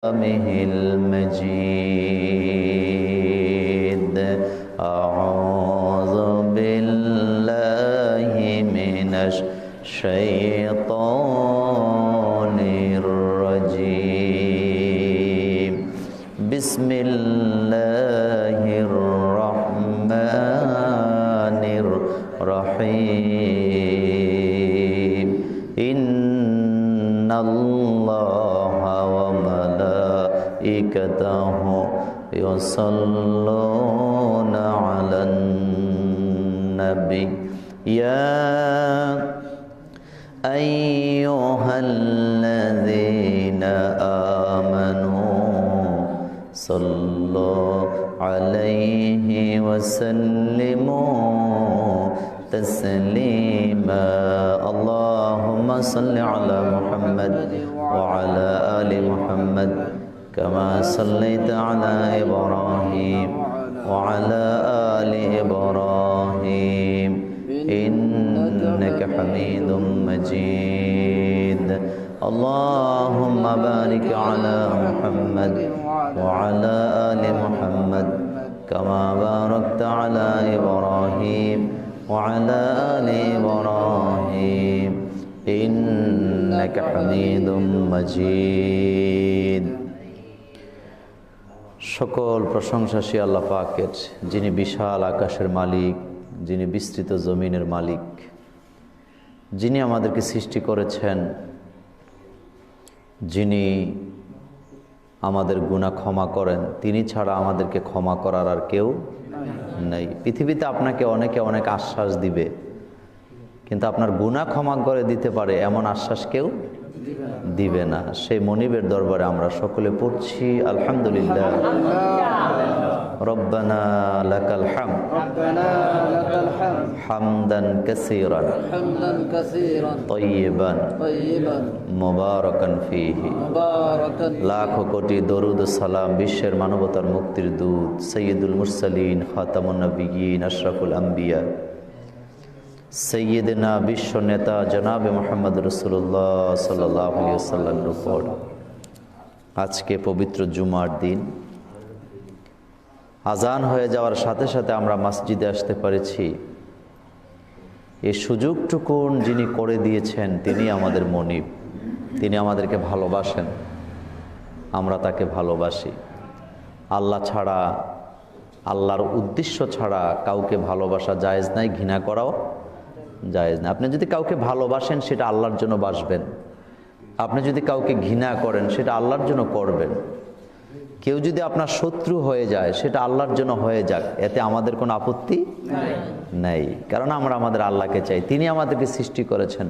المجيد أعوذ بالله من الشيطان الرجيم بسم الله الرحمن الرحيم إن الله وملائكته يصلون على النبي يا أيها الذين آمنوا صلوا عليه وسلموا تسليما اللهم صل على محمد وعلى آل محمد كما صليت على إبراهيم وعلى آل إبراهيم إنك حميد مجيد اللهم بارك على محمد وعلى آل محمد كما باركت على إبراهيم وعلى آل إبراهيم إنك حميد مجيد সকল প্রশংসা সে আল্লাহ পাকের, যিনি বিশাল আকাশের মালিক, যিনি বিস্তৃত জমিনের মালিক, যিনি আমাদেরকে সৃষ্টি করেছেন, যিনি আমাদের গুনাহ ক্ষমা করেন। তিনি ছাড়া আমাদেরকে ক্ষমা করার আর কেউ নেই। পৃথিবীতে আপনাকে অনেকে অনেক আশ্বাস দিবে, কিন্তু আপনার গুনাহ ক্ষমা করে দিতে পারে এমন আশ্বাস কেউ দিবে না। সেই মনিবের দরবারে আমরা সকলে পড়ছি আলহামদুলিল্লাহ। রব্বানা লাকাল হামদ হামদান কাসীরান তাইয়িবান মুবারাকান ফীহি। লাখো কোটি দরুদ ও সালাম বিশ্বের মানবতার মুক্তির দূত সাইয়্যিদুল মুরসালিন খাতামুন নবিয়্যিন আশরাফুল আম্বিয়া সৈয়দনা বিশ্ব নেতা জনাবে মুহাম্মদ রাসূলুল্লাহ সাল্লাল্লাহু আলাইহি ওয়াসাল্লামের উপর আজকে পবিত্র জুমার দিন আজান হয়ে যাওয়ার সাথে সাথে আমরা মসজিদে আসতে পেরেছি। এই সুযোগটুকুন যিনি করে দিয়েছেন তিনি আমাদের মনিব, তিনি আমাদেরকে ভালোবাসেন, আমরা তাকে ভালোবাসি। আল্লাহ ছাড়া, আল্লাহর উদ্দেশ্য ছাড়া কাউকে ভালোবাসা জায়েজ নাই, ঘৃণা করাও জায়েজ না। আপনি যদি কাউকে ভালোবাসেন সেটা আল্লাহর জন্য বাসবেন, আপনি যদি কাউকে ঘৃণা করেন সেটা আল্লাহর জন্য করবেন। কেউ যদি আপনার শত্রু হয়ে যায় সেটা আল্লাহর জন্য হয়ে যাক, এতে আমাদের কোনো আপত্তি নেই, কারণ আমরা আমাদের আল্লাহকে চাই। তিনি আমাদেরকে সৃষ্টি করেছেন,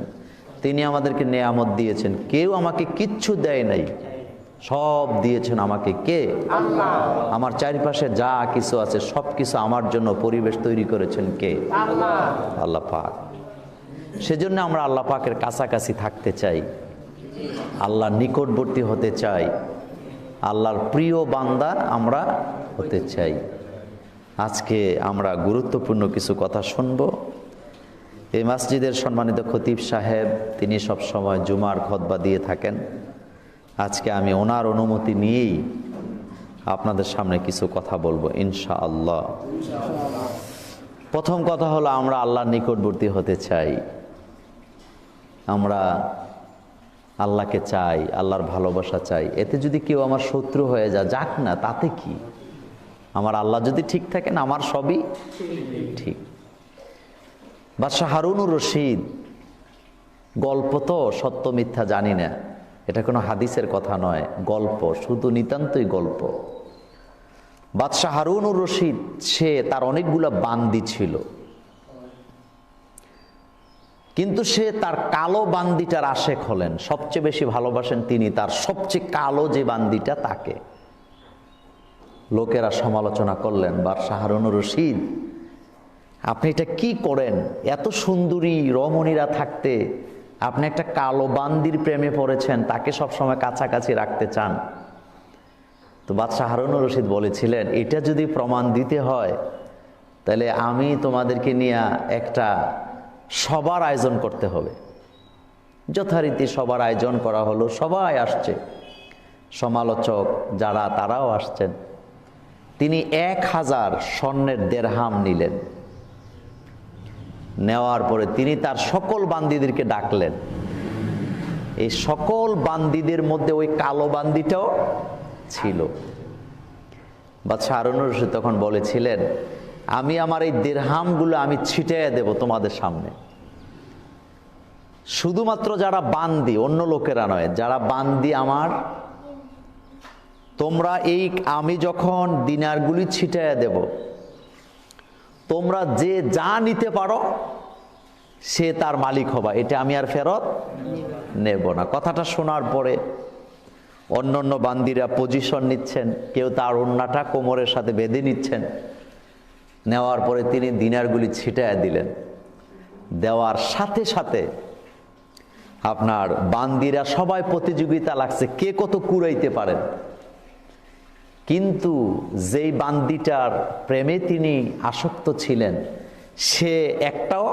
তিনি আমাদেরকে নেয়ামত দিয়েছেন। কেউ আমাকে কিচ্ছু দেয় নাই, সব দিয়েছেন আমাকে কে? আল্লাহ। আমার চারপাশে যা কিছু আছে সব কিছু আমার জন্য পরিবেশ তৈরি করেছেন কে? আল্লাহ, আল্লাহ পাক। সেজন্য আমরা আল্লাহ পাকের কাছাকাছি থাকতে চাই, আল্লাহর নিকটবর্তী হতে চাই, আল্লাহর প্রিয় বান্দা আমরা হতে চাই। আজকে আমরা গুরুত্বপূর্ণ কিছু কথা শুনব। এই মসজিদের সম্মানিত খতিব সাহেব, তিনি সব সময় জুমার খুতবা দিয়ে থাকেন। আজকে আমি ওনার অনুমতি নিয়েই আপনাদের সামনে কিছু কথা বলবো ইনশাআল্লাহ। প্রথম কথা হলো আমরা আল্লাহর নিকটবর্তী হতে চাই, আমরা আল্লাহকে চাই, আল্লাহর ভালোবাসা চাই। এতে যদি কেউ আমার শত্রু হয়ে যায়, যাক না, তাতে কি? আমার আল্লাহ যদি ঠিক থাকেন আমার সবই ঠিক। বাদশাহ হারুনুর রশিদ, গল্প তো, সত্য মিথ্যা জানি না, এটা কোনো হাদিসের কথা নয়, গল্প, শুধু নিতান্তই গল্প। বাদশাহ হারুনুর রশিদ, সে তার অনেকগুলো বান্দি ছিল, কিন্তু সে তার কালো বান্দিটার আশেক হলেন। সবচেয়ে বেশি ভালোবাসেন তিনি তার সবচেয়ে কালো যে বান্দিটা, তাকে। লোকেরা সমালোচনা করলেন, বাদশাহ হারুনুর রশিদ, আপনি এটা কি করেন? এত সুন্দরী রমণীরা থাকতে আপনি একটা কালো বান্দির প্রেমে পড়েছেন, তাকে সবসময় কাছাকাছি রাখতে চান। তো বাদশাহ হারুনুর রশিদ বলেছিলেন, এটা যদি প্রমাণ দিতে হয় তাহলে আমি তোমাদেরকে নিয়ে একটা সবার আয়োজন করতে হবে। যথারীতি সবার আয়োজন করা হলো, সবাই আসছে। সমালোচক যারা তারাও আসছেন। তিনি 1000 স্বর্ণের দেরহাম নিলেন। নেওয়ার পরে তিনি তার সকল বান্দীদেরকে ডাকলেন। এই সকল বান্দীদের মধ্যে ওই কালো বান্দীটাও ছিল। বাদশাহ হারুন রশিদ তখন বলেছিলেন, আমি আমার এই দিরহামগুলো আমি ছিটিয়ে দেব তোমাদের সামনে। শুধুমাত্র যারা বান্দি, অন্য লোকেরা নয়, যারা বান্দি আমার, তোমরা এই আমি যখন দিনারগুলি ছিটিয়ে দেব, তোমরা যে যা নিতে পারো সে তার মালিক হবা, এটা আমি আর ফেরত নেব না। কথাটা শোনার পরে অন্য বান্দিরা পজিশন নিচ্ছেন, কেউ তার ওড়নাটা কোমরের সাথে বেঁধে নিচ্ছেন। নেওয়ার পরে তিনি দিনারগুলি ছিটিয়ে দিলেন। দেওয়ার সাথে সাথে আপনার বান্দিরা সবাই প্রতিযোগিতা লাগছে কে কত কুড়াইতে পারেন। কিন্তু যেই বান্দিটার প্রেমে তিনি আসক্ত ছিলেন, সে একটাও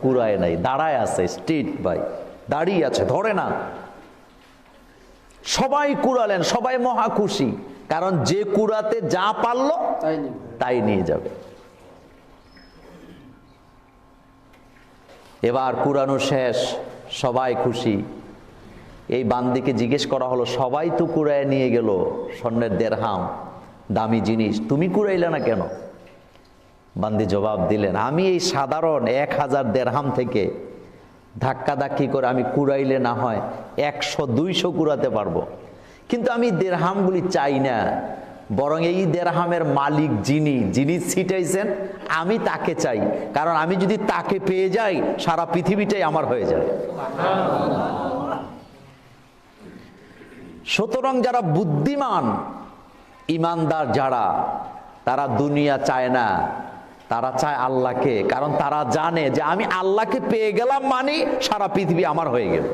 কুড়ায় নাই, দাঁড়ায় আছে, স্ট্রিট বাই দাঁড়িয়ে আছে, ধরে না। সবাই কুড়ালেন, সবাই মহা খুশি, কারণ যে কুড়াতে যা পারলো তাই নিয়ে যাবে। এবার কুড়ানো শেষ, সবাই খুশি। এই বান্দিকে জিজ্ঞেস করা হলো, সবাই তো কুড়ায় নিয়ে গেল স্বর্ণের দেরহাম, দামি জিনিস, তুমি কুড়াইলে না কেন? বান্দি জবাব দিলেন, আমি এই সাধারণ 1000 দেরহাম থেকে ধাক্কাধাক্কি করে আমি কুড়াইলে না হয় 100-200 কুড়াতে পারবো, কিন্তু আমি দেরহামগুলি চাই না, বরং এই দেরহামের মালিক যিনি ছিটাইছেন আমি তাকে চাই, কারণ আমি যদি তাকে পেয়ে যাই সারা পৃথিবীটাই আমার হয়ে যায়। সুতরাং যারা বুদ্ধিমান ইমানদার যারা, তারা দুনিয়া চায় না, তারা চায় আল্লাহকে, কারণ তারা জানে যে আমি আল্লাহকে পেয়ে গেলাম মানে সারা পৃথিবী আমার হয়ে গেল।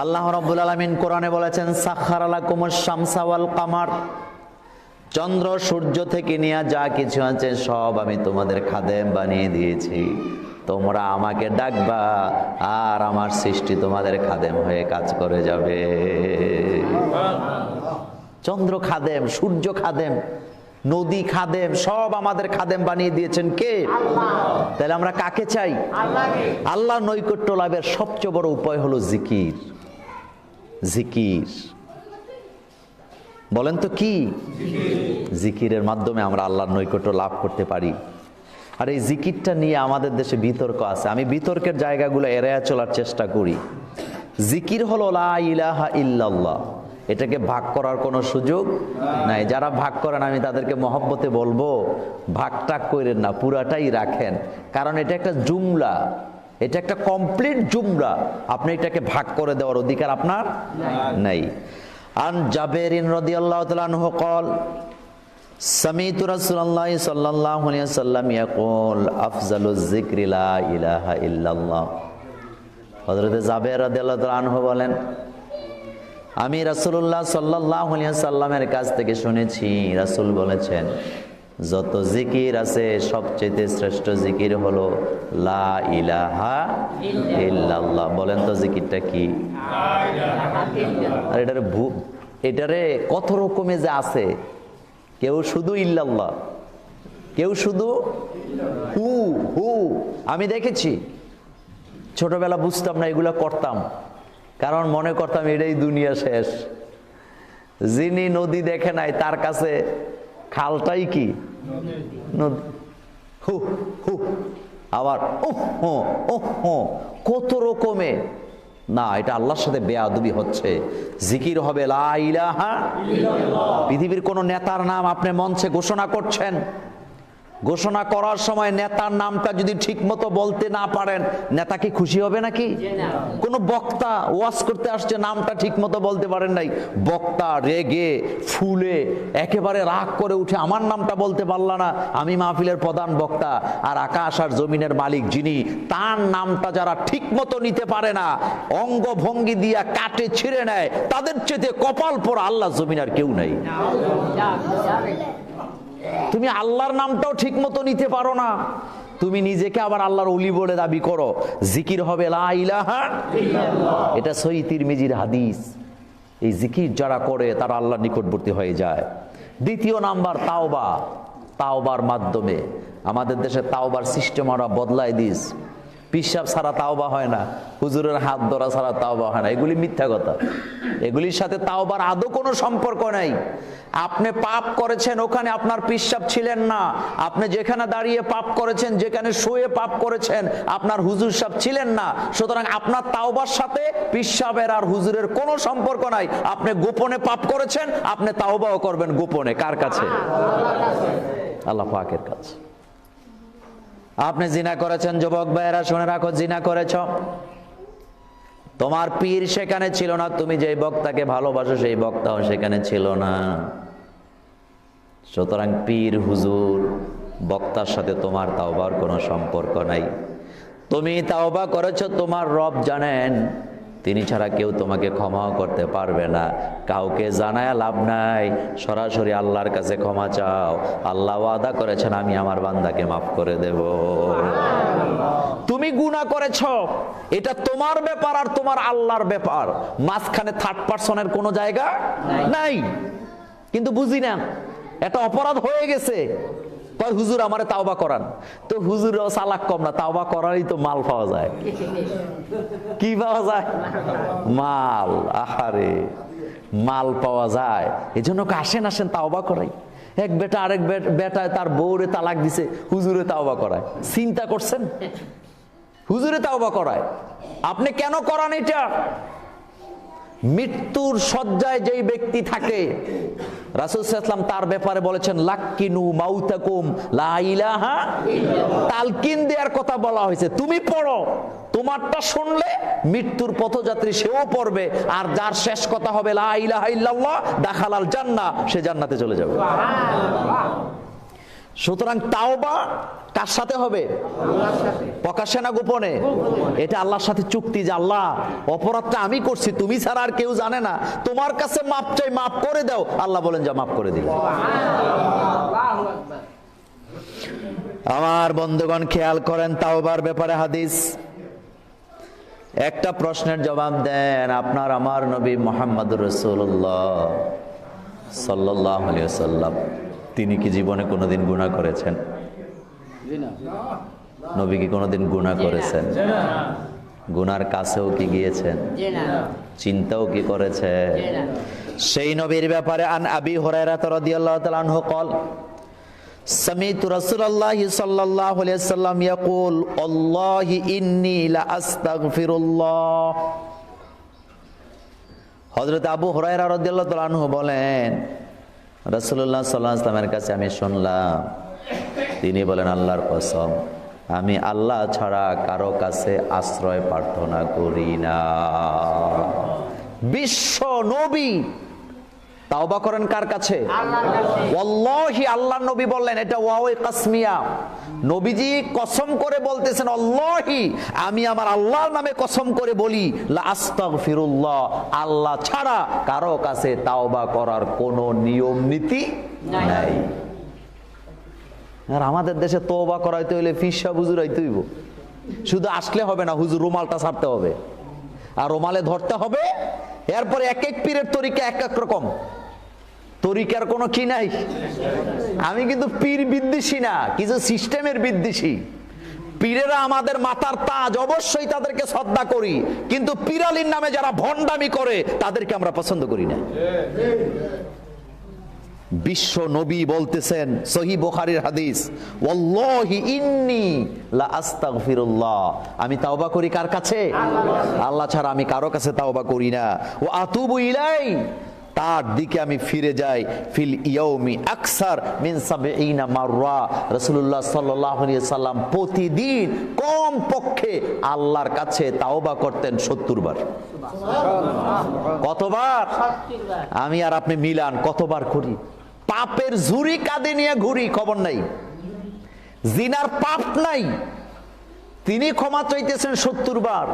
আল্লাহ রাব্বুল আলামিন কোরআনে বলেছেন, সাখারা লাকুমুশ শামসা ওয়াল কামার, চন্দ্র সূর্য থেকে নিয়ে যা কিছু আছে সব আমি তোমাদের খাদেম বানিয়ে দিয়েছি, তোমরা আমাকে ডাকবা আর আমার সৃষ্টি তোমাদের খাদেম হয়ে কাজ করে যাবে। চন্দ্র খাদেম, সূর্য খাদেম, নদী খাদেম, সব আমাদের খাদেম বানিয়ে দিয়েছেন কে? তাহলে আমরা কাকে চাই? আল্লাহর নৈকট্য লাভের সবচেয়ে বড় উপায় হলো জিকির। জিকির বলেন তো কি? জিকিরের মাধ্যমে আমরা আল্লাহর নৈকট্য লাভ করতে পারি। আর এই জিকিরটা নিয়ে আমাদের দেশে বিতর্ক আছে, আমি বিতর্কের জায়গাগুলো এড়িয়ে চলার চেষ্টা করি। জিকির হলো লা ইলাহা ইল্লাল্লাহ, এটাকে ভাগ করার কোনো সুযোগ নাই। যারা ভাগ করেন আমি তাদেরকে মহব্বতে বলবো, ভাগটাগ করেন না, পুরাটাই রাখেন, কারণ এটা একটা জুমলা, এটা একটা কমপ্লিট জুমলা, আপনি এটাকে ভাগ করে দেওয়ার অধিকার আপনার নাই। আন জাবেরিন রাদিয়াল্লাহু তাআলা আনহু قال سمعت رسول الله صلى الله عليه وسلم يقول افضل الذكر لا اله الا الله। হযরত জাবের রাদিয়াল্লাহু তাআলা আনহু বলেন, আমি রাসূলুল্লাহ সাল্লাল্লাহু আলাইহি ওয়াসাল্লামের কাছ থেকে শুনেছি, রাসূল বলেছেন, যত জিকির আছে সবচেয়ে শ্রেষ্ঠ জিকির হলো লা ইলাহা ইল্লাল্লাহ। বলেন তো জিকিরটা কি? আর এটারে কত রকমে যে আছে, কেউ শুধু ইল্লাল্লাহ, কেউ শুধু হু হু। আমি দেখেছি ছোটবেলা বুঝতাম না, এগুলা করতাম, কারণ মনে করতাম এটাই দুনিয়া শেষ। যিনি নদী দেখে নাই তার কাছে খালটাই কি নদী। হু হু, আবার কত রকমে না, এটা আল্লাহর সাথে বেয়াদবি হচ্ছে। জিকির হবে লা ইলাহা ইল্লাল্লাহ। পৃথিবীর কোন নেতার নাম আপনি মঞ্চে ঘোষণা করছেন, ঘোষণা করার সময় নেতার নামটা যদি ঠিক মতো বলতে না পারেন, নেতা কি খুশি হবে নাকি? কোন বক্তা ওয়াজ করতে আসছে, নামটা ঠিক মতো বলতে পারেন নাই, বক্তা রেগে ফুলে একেবারে রাগ করে উঠে, আমার নামটা বলতে পারলা না, আমি মাহফিলের প্রধান বক্তা। আর আকাশ আর জমিনের মালিক যিনি, তার নামটা যারা ঠিক মতো নিতে পারে না, অঙ্গ ভঙ্গি দিয়া কাটে ছিঁড়ে নেয়, তাদের চেয়ে কপাল পোড়া আল্লাহ জমিন আর কেউ নাই। তুমি আল্লাহর নামটাও ঠিক মতো নিতে পারো না, তুমি নিজেকে আবার আল্লাহর ওলি বলে দাবি করো। জিকির হবে লা ইলাহা ইল্লাল্লাহ, এটা সহিহ তিরমিজির হাদিস। এই জিকির যারা করে তারা আল্লাহর নিকটবর্তী হয়ে যায়। দ্বিতীয় নাম্বার তাওবা। তাওবার মাধ্যমে আমাদের দেশে তাওবার সিস্টেম আমরা বদলাই দিস। পিশাব ছাড়া তাওবা হয় না, হুজুরের হাত ধরা ছাড়া তাওবা হয় না, এগুলি মিথ্যা কথা। এগুলির সাথে তাওবার আদৌ কোনো সম্পর্ক নাই। আপনি পাপ করেছেন, ওখানে আপনার পিশাব ছিলেন না। আপনি যেখানে দাঁড়িয়ে পাপ করেছেন, যেখানে শুয়ে পাপ করেছেন, আপনার হুজুর সাহেব ছিলেন না। সুতরাং আপনার তাওবার সাথে পিশাবের আর হুজুরের কোনো সম্পর্ক নাই। আপনি গোপনে পাপ করেছেন, আপনি তাওবাও করবেন গোপনে। কার কাছে? আল্লাহ পাকের কাছে। আপনি জিনা করেছেন, যুবক ভাইয়েরা শুনে রাখো, জিনা করেছ, তোমার পীর সেখানে ছিল না, তুমি যেই বক্তাকে ভালোবাসো সেই বক্তাও সেখানে ছিল না। সুতরাং পীর হুজুর বক্তার সাথে তোমার তাওবার কোনো সম্পর্ক নাই। তুমি তাওবা করেছো, তোমার রব জানেন, তিনি ছাড়া কেউ তোমাকে ক্ষমাও করতে পারবে না। কাউকে জানায় লাভ নাই, সরাসরি আল্লাহর কাছে ক্ষমা চাও। আল্লাহ ওয়াদা করেছেন আমি আমার বান্দাকে মাফ করে দেব। তুমি গুনাহ করেছো, এটা তোমার ব্যাপার আর তোমার আল্লাহর ব্যাপার। মাঝখানে থার্ড পারসনের কোনো জায়গা নাই। কিন্তু বুঝি না, এটা অপরাধ হয়ে গেছে। হুজুর আমারে তাওবা করান, তো হুজুরও চালাক কম না, তাওবা করারই তো মাল পাওয়া যায়। কি পাওয়া যায়? মাল। আহারে, মাল পাওয়া যায়। এজন্য আসেন আসেন তাওবা করাই। এক বেটা আরেক বেটায় তার বউরে তালাক দিছে, হুজুরে তাওবা করায়। চিন্তা করছেন? হুজুরে তাওবা করায়। আপনি কেন করান এটা? মৃত্যুর শয্যায় যেই ব্যক্তি থাকে, রাসূল সাল্লাল্লাহু আলাইহি ওয়াসাল্লাম তার ব্যাপারে বলেছেন লাক্কিনু মাউতাকুম লা ইলাহা ইল্লাল্লাহ। তালকিন দেওয়ার কথা বলা হয়েছে। তুমি পড়ো, তোমারটা শুনলে মৃত্যুর পথযাত্রী সেও পড়বে, আর যার শেষ কথা হবে লা ইলাহা ইল্লাল্লাহ দাখালাল জান্নাহ, সে জান্নাতে চলে যাবে। সুতরাং তাওবা কার সাথে হবে? প্রকাশ্যে না গোপনে? এটা আল্লাহর সাথে চুক্তি যে আল্লাহ অপরাধটা আমি করছি, তুমি ছাড়া আর কেউ জানে না, তোমার কাছে মাপ চাই, মাফ করে দাও। আল্লাহ বলেন যা মাফ করে দিল। আমার বন্ধুগণ খেয়াল করেন তাওবার ব্যাপারে হাদিস। একটা প্রশ্নের জবাব দেন, আপনার আমার নবী মুহাম্মদুর রাসূলুল্লাহ সাল্লাল্লাহু আলাইহি ওয়াসাল্লাম তিনি কি জীবনে কোনোদিন গুনাহ করেছেন? নবী কি কোনোদিন গুনাহ করেছেন? গুনার কাছেও কি গিয়েছেন? চিন্তাও কি করেছেন? সেই নবীর ব্যাপারে আন আবি হুরায়রা রাদিয়াল্লাহু তাআলা আনহু قال সামি'তু রাসূলুল্লাহি সাল্লাল্লাহু আলাইহি ওয়াসাল্লাম ইয়াকুল আল্লাহি ইন্নী লা আস্তাগফিরুল্লাহ। হযরত আবু হুরায়রা রাদিয়াল্লাহু তাআলা আনহু বলেন রাসূলুল্লাহ সাল্লাল্লাহু আলাইহি ওয়াসাল্লামের কাছে আমি শুনলাম, তিনি বলেন আল্লাহর কসম আমি আল্লাহ ছাড়া কারো কাছে আশ্রয় প্রার্থনা করি না। বিশ্ব নবী তাওবা করেন কার কাছে? ওয়াল্লাহি, আল্লাহর নবী বললেন, এটা ওয়াওয়ে কাসমিয়া, নবীজি কসম করে বলতেছেন আল্লাহি, আমি আমার আল্লাহর নামে কসম করে বলি লা আস্তাগফিরুল্লাহ, আল্লাহ ছাড়া কারো কাছে তাওবা করার কোনো নিয়ম নীতি নাই। আর আমাদের দেশে তওবা করাইতে হইলে ফিসা হুজুর আইতে হইব। শুধু আসলে হবে না, হুজুর রুমালটা ছাড়তে হবে, আর রুমালে ধরতে হবে। এরপরে এক এক পীরের তরিকা এক এক রকম, তরিকার কোনো কি নাই। আমি কিন্তু পীর বিদ্বেষী না, কিছু সিস্টেমের বিদ্বেষী। পীরেরা আমাদের মাথার তাজ, অবশ্যই তাদেরকে শ্রদ্ধা করি, কিন্তু পীরালির নামে যারা ভণ্ডামি করে তাদেরকে আমরা পছন্দ করি না। বিশ্ব নবী বলতেছেন সহিহ বুখারীর হাদিস, ওয়াল্লাহি ইন্নী লা আস্তাগফিরুল্লাহ, আমি তাওবা করি কার কাছে? আল্লাহ ছাড়া আমি কারো কাছে তাওবা করি না। ওয়া আতুবু ইলাই, তার দিকে আমি ফিরে যাই ফিল ইয়াউমি আকসার মিন ৭০ মাররা। রাসূলুল্লাহ সাল্লাল্লাহু আলাইহি সাল্লাম প্রতিদিন কম পক্ষে আল্লাহর কাছে তাওবা করতেন ৭০ বার। কতবার? আমি আর আপনি মিলান কতবার করি? পাপের ঝুরি কাঁধে নিয়ে ঘুরি, খবর নাই। জিনার পাপ নাই, তিনি ক্ষমা চাইতেছেন ৭০ বার।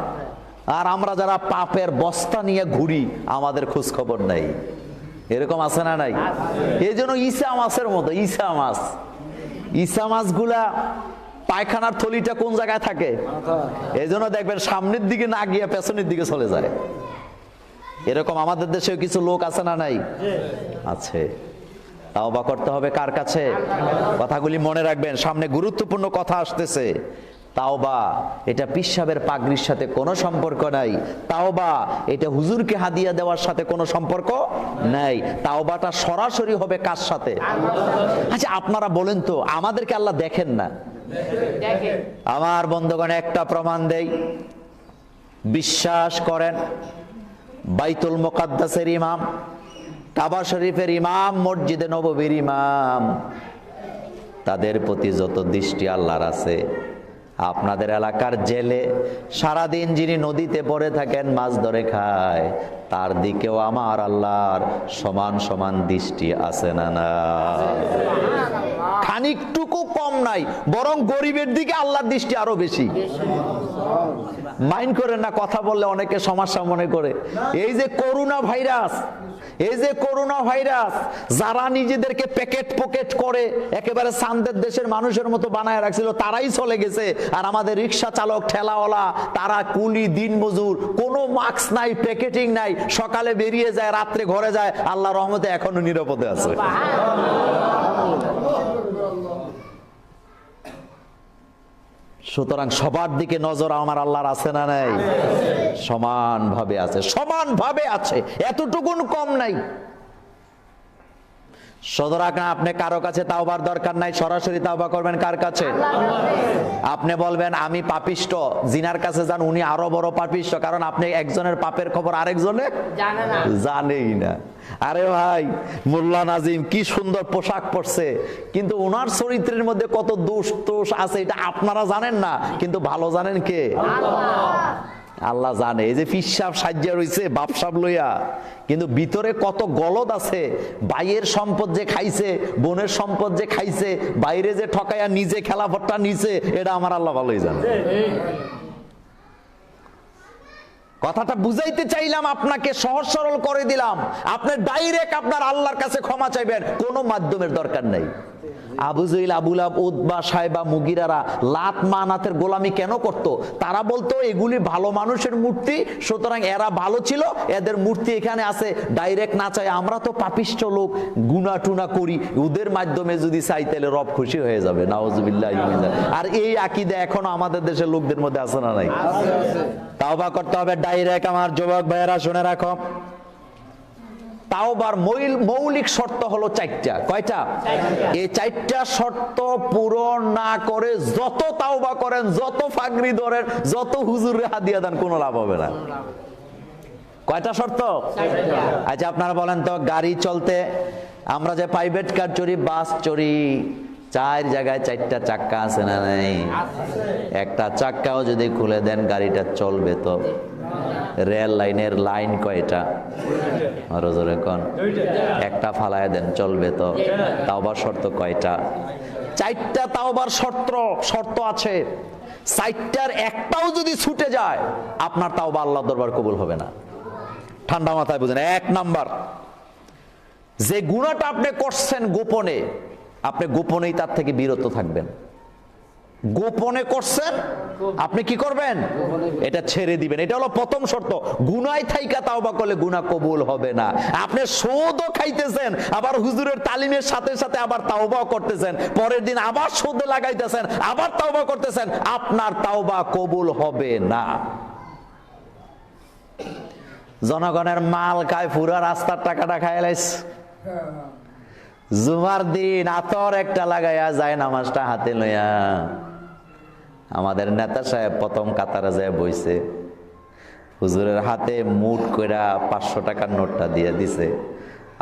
আর আমরা যারা পাপের বস্তা নিয়ে ঘুরি, আমাদের খোঁজ খবর নাই। এরকম আছে না নাই? এই জন্য ঈসা মাছের মতো, ঈসা মাছগুলা পায়খানার থলিটা কোন জায়গায় থাকে? এই জন্য দেখবেন সামনের দিকে না গিয়ে পেছনের দিকে চলে যায়। এরকম আমাদের দেশেও কিছু লোক আছে না নাই? আছে। তাওবা করতে হবে কার কাছে? কথাগুলি মনে রাখবেন, সামনে গুরুত্বপূর্ণ কথা আসতেছে। তাওবা এটা পিশাবের পাগড়ির সাথে কোনো সম্পর্ক নাই। তাওবা এটা হুজুরকে হাদিয়া দেওয়ার সাথে কোনো সম্পর্ক নাই। তাওবাটা সরাসরি হবে কার সাথে? আচ্ছা আপনারা বলেন তো, আমাদেরকে আল্লাহ দেখেন না? আমার বন্ধুগণ একটা প্রমাণ দেই, বিশ্বাস করেন বাইতুল মুকাদ্দাসের ইমাম, কাবা শরীফের ইমাম, মসজিদে নববীর ইমাম, তাদের প্রতি যত দৃষ্টি আল্লাহর আছে, আপনাদের এলাকার জেলে সারাদিন যিনি নদীতে পড়ে থাকেন, মাছ ধরে খায়, তার দিকেও আমার আল্লাহর সমান সমান দৃষ্টি আছে না? না, খানিকটুকু কম নাই, বরং গরিবের দিকে আল্লাহর দৃষ্টি আরো বেশি। মাইন্ড করেন না, কথা বললে অনেকে সমস্যা মনে করে। এই যে করোনা ভাইরাস, যারা নিজেদেরকে প্যাকেট পকেট করে একেবারে চাঁদের দেশের মানুষের মতো বানায় রাখছিল, তারাই চলে গেছে। আর আমাদের রিক্সা চালক, ঠেলাওয়ালা, তারা কুলি দিনমজুর, কোনো মাস্ক নাই, প্যাকেটিং নাই, সকালে বেরিয়ে যায়, রাত্রে ঘরে যায়, আল্লাহর রহমতে এখনো নিরাপদে আছে। সুতরাং সবার দিকে নজর আমার আল্লাহর আছে না নাই? সমানভাবে আছে, সমানভাবে আছে, এতটুকুন কম নাই। সুতরাং আপনি কারো কাছে তাওবার দরকার নাই, সরাসরি তাওবা করবেন কার কাছে? আপনি বলবেন আমি পাপিষ্ট, জিনার কাছে যান, উনি আরো বড় পাপিষ্ট, কারণ আপনি একজনের পাপের খবর আরেকজনে জানেই না। আরে ভাই, মোল্লা নাজিম কি সুন্দর পোশাক পরছে, কিন্তু ওনার চরিত্রের মধ্যে কত দোষ আছে এটা আপনারা জানেন না, কিন্তু ভালো জানেন কে? আল্লাহ জানে। এই যে পিসাব সাজ্জা রয়েছে বাপসাব লইয়া, কিন্তু ভিতরে কত গলদ আছে। ভাইয়ের সম্পদ যে খাইছে, বোনের সম্পদ যে খাইছে, বাইরে যে ঠকাইয়া নিজে খেলাফটটা নিছে, এটা আমার আল্লাহ ভালোই জানে। কথাটা বুঝাইতে চাইলাম, আপনাকে সহজ সরল করে দিলাম। আপনি ডাইরেক্ট আপনার আল্লাহর কাছে ক্ষমা চাইবেন, কোনো মাধ্যমের দরকার নাই। আবু জেহেল, আবু লাহাব, উতবা, সাইবা, মুগিরারা লাত মানাতের গোলামি কেন করত? তারা বলতো এগুলি ভালো মানুষের মূর্তি, সুতরাং এরা ভালো ছিল, এদের মূর্তি এখানে আছে, ডাইরেক্ট না চাই, আমরা তো পাপিষ্ঠ লোক, গুনাহ টুনা করি, ওদের মাধ্যমে যদি চাই তাহলে রব খুশি হয়ে যাবে। নাউজুবিল্লাহ। আর এই আকীদা এখনো আমাদের দেশের লোকদের মধ্যে আছে না নাই? তাওবা করতে হবে ডাইরেক্ট। আমার যুবক ভাইয়েরা শুনে রাখো, তাওবার মৌলিক শর্ত হলো চারটা। কয়টা? এই চারটা শর্ত পূরণ না করে যত তাওবা করেন, যত ফাগরি ধরেন, যত হুজুরে হাদিয়া দেন, কোনো লাভ হবে না। কয়টা শর্ত? আচ্ছা আপনারা বলেন তো, গাড়ি চলতে আমরা যে প্রাইভেট কার চড়ি, বাস চড়ি, চার জায়গায় চারটা চাক্কা আছে না নাই? একটা চাক্কাও যদি খুলে দেন গাড়িটা চলবে তো? রেল লাইনের লাইন কয়টা? আরো জোরে কোন? একটা ফালায় দেন, চলবে তো? তাওবার শর্ত কয়টা? চারটা তাওবার শর্ত আছে। চারটার একটাও যদি ছুটে যায়, আপনার তাওবা আল্লাহর দরবার কবুল হবে না। ঠান্ডা মাথায় বুঝেন। এক নাম্বার, যে গুনাহটা আপনি করছেন গোপনে, আপনি গোপনেই তার থেকে বিরত থাকবেন। গোপনে করছেন, আপনি কি করবেন? এটা ছেড়ে দিবেন। এটা হলো প্রথম শর্ত। গুনায় থাইকা তাওবা করলে গুনাহ কবুল হবে না। আপনি সুদও খাইতেছেন, আবার হুজুরের তালিমের সাথে সাথে আবার তাওবাও করতেছেন, পরের দিন আবার সুদে লাগাইতেছেন, আবার তাওবা করতেছেন, আপনার তাওবা কবুল হবে না। জনগণের মাল খায়, পুরা রাস্তার টাকাটা খায় লাইছে। জুমার দিন আতর একটা লাগাইয়া যায়, নামাজটা হাতে লইয়া আমাদের নেতা সাহেব প্রথম কাতারে যায় বইছে, হুজুরের হাতে মুঠ কইরা 500 টাকার নোটটা দিয়ে দিছে,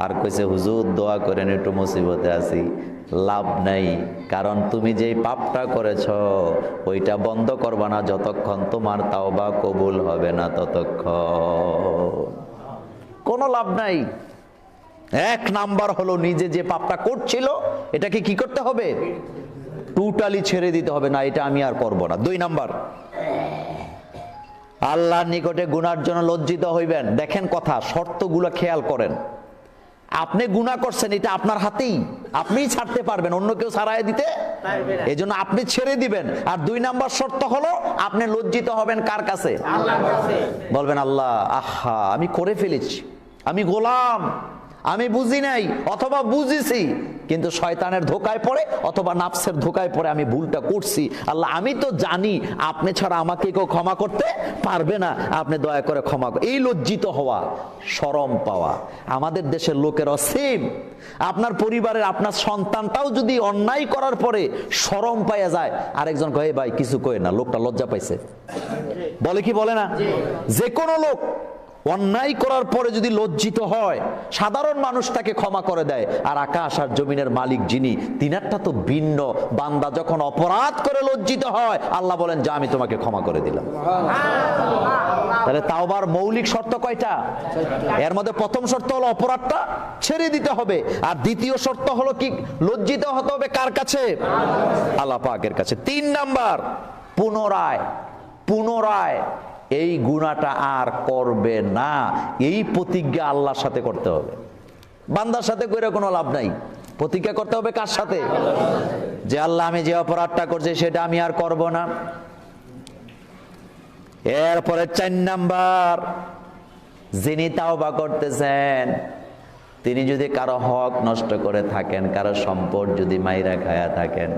আর কইছে হুজুর দোয়া করেন, একটু মুসিবতে আছি। লাভ নাই, কারণ তুমি যেই পাপটা করেছ ওইটা বন্ধ করবা না যতক্ষণ তোমার তাওবা কবুল হবে না, ততক্ষণ কোনো লাভ নাই। এক নাম্বার হলো, নিজে যে পাপটা করছিল এটাকে কি করতে হবে? টোটালি ছেড়ে দিতে হবে, না এটা আমি আর করব না। 2 নাম্বার, আল্লাহর নিকটে গুনার জন্য লজ্জিত হইবেন। দেখেন কথা, শর্তগুলো খেয়াল করেন। আপনি গুনাহ করছেন, এটা আপনার হাতেই, আপনিই ছাড়তে পারবেন, অন্য কেউ ছাড়াই দিতে এই জন্য আপনি ছেড়ে দিবেন। আর 2 নাম্বার শর্ত হলো আপনি লজ্জিত হবেন কার কাছে? আল্লাহর কাছে। বলবেন আল্লাহ, আহা আমি করে ফেলেছি, আমি গোলাম, আমি বুঝি নাই অথবা বুঝিছি, কিন্তু শয়তানের ধোকায় পড়ে অথবা নাফসের ধোকায় পড়ে আমি ভুলটা করছি। আল্লাহ আমি তো জানি আপনি ছাড়া আমাকে কেউ ক্ষমা করতে পারবে না, আপনি দয়া করে ক্ষমা করুন। এই লজ্জিত হওয়া, শরম পাওয়া। আমাদের দেশের লোকের অসীম, আপনার পরিবারের আপনার সন্তানটাও যদি অন্যায় করার পরে শরম পাইয়া যায়, আরেকজন কয়ে ভাই কিছু কয়ে না, লোকটা লজ্জা পাইছে, বলে কি বলে না? যে কোনো লোক অন্যায় করার পরে যদি লজ্জিত হয়, সাধারণ মানুষ তাকে ক্ষমা করে দেয়, আর আকাশ আর জমিনের মালিক যিনি, তিনারটা তো ভিন্ন। বান্দা যখন অপরাধ করে লজ্জিত হয়, আল্লাহ বলেন যা আমি তোমাকে ক্ষমা করে দিলাম। তাহলে তাওবার মৌলিক শর্ত কয়টা? এর মধ্যে প্রথম শর্ত হলো অপরাধটা ছেড়ে দিতে হবে, আর দ্বিতীয় শর্ত হলো কি? লজ্জিত হতে হবে কার কাছে? আল্লাহ পাকের কাছে। 3 নাম্বার, পুনরায় এই গুনাহটা আর করবে না, এই প্রতিজ্ঞা আল্লাহর সাথে করতে হবে। বান্দার সাথে কইরা কোনো লাভ নাই, প্রতিজ্ঞা করতে হবে কার সাথে? যে আল্লাহ আমি যে অপরাধটা করছি সেটা আমি আর করব না। এরপরে 4 নাম্বার, যিনি তাওবা করতেছেন তিনি যদি কারো হক নষ্ট করে থাকেন, কারো সম্পদ যদি মাইরা খায়া থাকেন,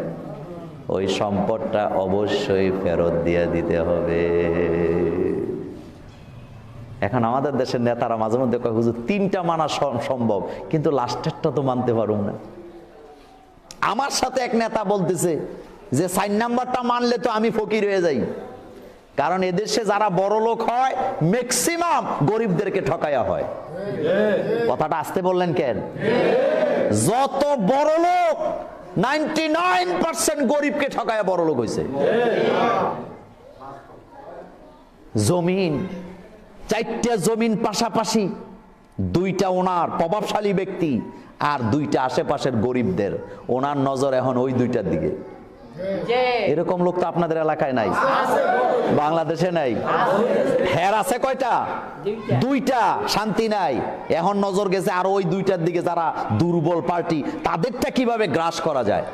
ওই সম্পদটা অবশ্যই ফেরত দিয়ে দিতে হবে। এখন আমাদের দেশের নেতারা মাঝে মধ্যে কয় হুজুর 3টা মানা সম্ভব, কিন্তু লাস্টেরটা তো মানতে পারুম না। আমার সাথে এক নেতা বলতেছে যে 4 নাম্বারটা মানলে তো আমি ফকির হয়ে যাই, কারণ এদেশে যারা বড় লোক হয় ম্যাক্সিমাম গরিবদেরকে ঠকায়া হয়। কথাটা আসতে বললেন কেন? যত বড় লোক 99% গরিবকে ঠকায়া বড় লোক হয়েছে। জমিন, 4টা জমিন পাশাপাশি, 2টা ওনার প্রভাবশালী ব্যক্তি আর 2টা আশেপাশের গরিবদের, ওনার নজর এখন ওই 2টার দিকে। এরকম লোক তো আপনাদের এলাকায় নাই, বাংলাদেশে নাই। হের আছে কয়টা? 2টা, শান্তি নাই। এখন নজর গেছে আর ওই 2টার দিকে, যারা দুর্বল পার্টি, তাদেরটা কিভাবে গ্রাস করা যায়।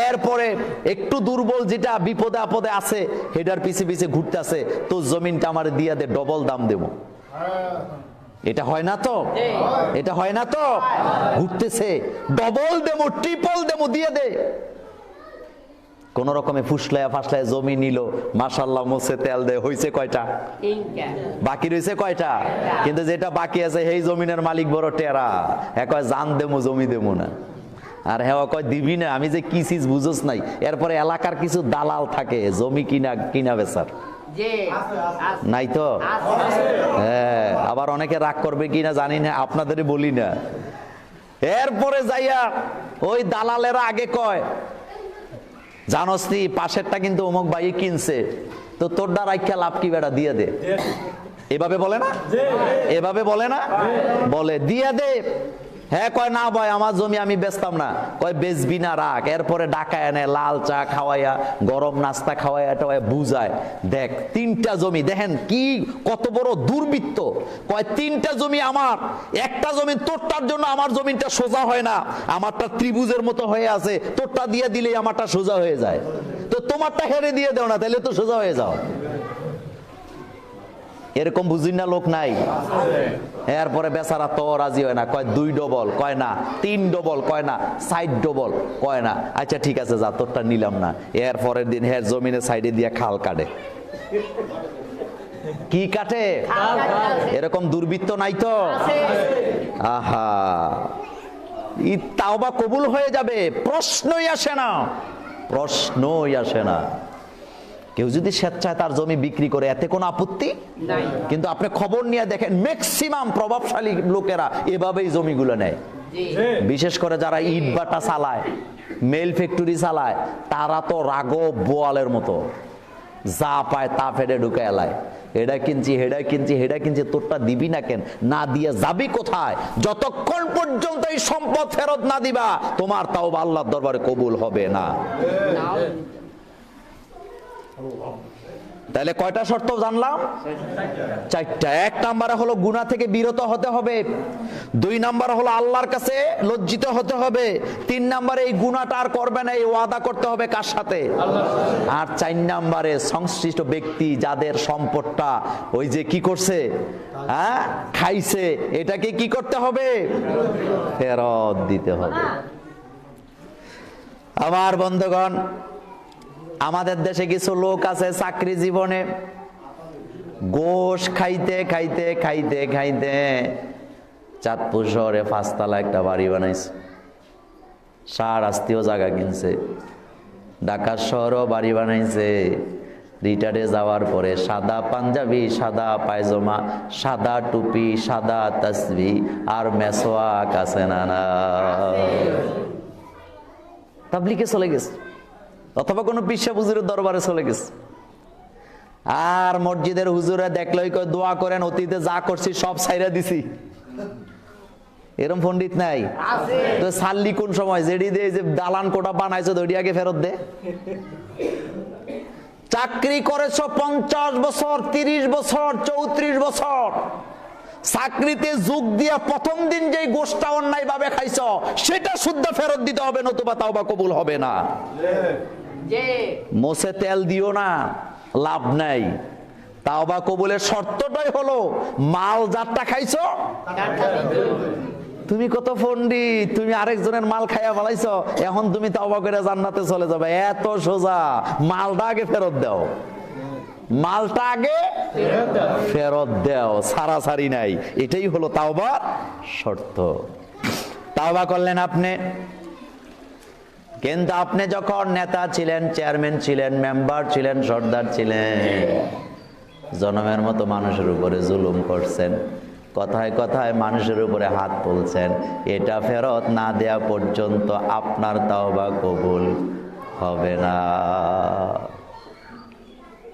এরপরে একটু দুর্বল যেটা বিপদে আপদে আছে, হেডার পিছে পিছে ঘুরতে আছে, তো জমিনটা আমার দিয়া দে, ডবল দাম দেব। এটা হয় না তো? এটা হয় না তো? ঘুরতেছে, ডবল দেবো, ট্রিপল দেবো, দিয়ে দে। কোন রকমে ফুসলায়া ফাসলায় জমি নিল, মাশাআল্লাহ মোছে তেল দে, হইছে কয়টা? বাকি রয়েছে কয়টা? কিন্তু যেটা বাকি আছে সেই জমিনের মালিক বড় টেরা, হ্যাঁ কয় জান দেবো, জমি দেবো না। আর হ্যাঁ কয় দিবি না, আমি যে কি চিজ বুঝোস নাই। এরপরে এলাকার কিছু দালাল থাকে জমি কিনা বেচার, নাই তো? হ্যাঁ, আবার অনেকে রাগ করবে কিনা জানি না, আপনাদেরই বলি না। এরপরে যাইয়া ওই দালালেরা আগে কয়, জানোস নি পাশেরটা কিন্তু অমুক ভাই কিনছে, তো তোর দ্বারা লাভ কি বেটা, দিয়ে দে। এভাবে বলে না? এভাবে বলে না? বলে দিয়ে দে। হ্যাঁ কয় না ভাই আমার জমি আমি বেচতাম না, কয় বেচবি না, রাখ। এরপরে ডাকায় এনে লাল চা খাওয়াইয়া, গরম নাস্তা খাওয়াইয়া বুঝায়, দেখ 3টা জমি, দেখেন কি কত বড় দুর্বৃত্ত। কয় 3টা জমি আমার, একটা জমি তোরটার জন্য আমার জমিটা সোজা হয় না, আমারটা ত্রিভুজের মতো হয়ে আছে, তোরটা দিয়ে দিলেই আমারটা সোজা হয়ে যায়, তো তোমারটা হেরে দিয়ে দাও না, তাহলে তো সোজা হয়ে যাও। এরকম বুঝি না লোক নাই? এরপরে বেচারা তো রাজি হয় না, কয় 2 ডবল, কয় না 3 ডবল, কয় না 4 ডবল, কয় না আচ্ছা ঠিক আছে যা, তোরটা নিলাম না। এর পরের দিন হের জমিনের সাইডে দিয়ে খাল কাটে। কি কাটে? এরকম দুর্বৃত্ত নাই তো? আহা, তাওবা কবুল হয়ে যাবে, প্রশ্নই আসে না, প্রশ্নই আসে না। কেউ যদি স্বেচ্ছায় তার জমি বিক্রি করে, এতে কোনো আপত্তি নাই, কিন্তু আপনি খবর নিয়ে দেখেন ম্যাক্সিমাম প্রভাবশালী লোকেরা এভাবেই জমিগুলো নেয়। বিশেষ করে যারা ইট ভাটা চালায়, মেল ফ্যাক্টরি চালায়, তারা তো রাগব বোয়ালের মতো, যা পায় তা ফেডে ঢুকে এলায়, এটা কিনছি হেডা কিনছি হেডা কিনছি, তোরটা দিবি না কেন? না দিয়ে যাবি কোথায়? যতক্ষণ পর্যন্ত এই সম্পদ ফেরত না দিবা, তোমার তাওবা আল্লাহর দরবারে কবুল হবে না। তাহলে কয়টা শর্ত জানলাম? 4টা। 1 নম্বরে হলো গুনাহ থেকে বিরত হতে হবে, 2 নম্বরে হলো আল্লাহর কাছে লজ্জিত হতে হবে, 3 নম্বরে এই গুনাহটা আর করবে না এই ওয়াদা করতে হবে কার সাথে? আর 4 নম্বরে সংশ্লিষ্ট ব্যক্তি যাদের সম্পদটা ওই যে কি করছে, হ্যাঁ, খাইছে, এটাকে কি করতে হবে? ফেরত দিতে হবে। আমার বন্ধুগণ, আমাদের দেশে কিছু লোক আছে চাকরি জীবনে গোশ খাইতে খাইতে খাইতে খাইতে চাঁদপুর শহরে 5 তলা একটা বাড়ি বানাইছে, শাহরাস্তিও জায়গা কিনছে, ঢাকা শহরও বাড়ি বানাইছে। রিটায়ারে যাওয়ার পরে সাদা পাঞ্জাবি, সাদা পায়জামা, সাদা টুপি, সাদা তাসবিহ আর মেসওয়াক আছে না না, তাবলিগে চলে গেছে অথবা কোনো পিসা হুজুরের দরবারে চলে গেছে। আর মসজিদের হুজুরে দেখলেই কয় দোয়া করেন, অতীতে যা করছি সব ছাইরা দিছি। এরকম পণ্ডিত নাই? তো সাল্লি কোন সময় যেডি দিয়ে যে দালান কোটা বানাইছো ওইটি আগে ফেরত দে। চাকরি করেছো 50 বছর, 30 বছর, 34 বছর, চাকরিতে যোগ দিয়া প্রথম দিন যে গোশটা অন্যায় ভাবে খাইছ সেটা শুদ্ধ ফেরত দিতে হবে, নতুবা তাওবা কবুল হবে না। মোছে তেল দিও না, লাভ নাই। তাওবা কবুলের শর্তটাই হলো মাল যারটা খাইছো। তুমি কত পণ্ডিত, তুমি আরেকজনের মাল খাইয়া ফেলাইছো, এখন তুমি তাওবা করে জান্নাতে চলে যাবে, এত সোজা। মালটা আগে ফেরত দাও, মালটা আগে ফেরত দাও, সারাসারি নাই। এটাই হলো তাওবার শর্ত। তাওবা করলেন আপনি, কিন্তু আপনি যখন নেতা ছিলেন, চেয়ারম্যান ছিলেন, মেম্বার ছিলেন, সর্দার ছিলেন, জনমের মতো মানুষের উপরে জুলুম করছেন, কথায় কথায় মানুষের উপরে হাত তুলছেন, এটা ফেরত না দেয়া পর্যন্ত আপনার তাওবা কবুল হবে না।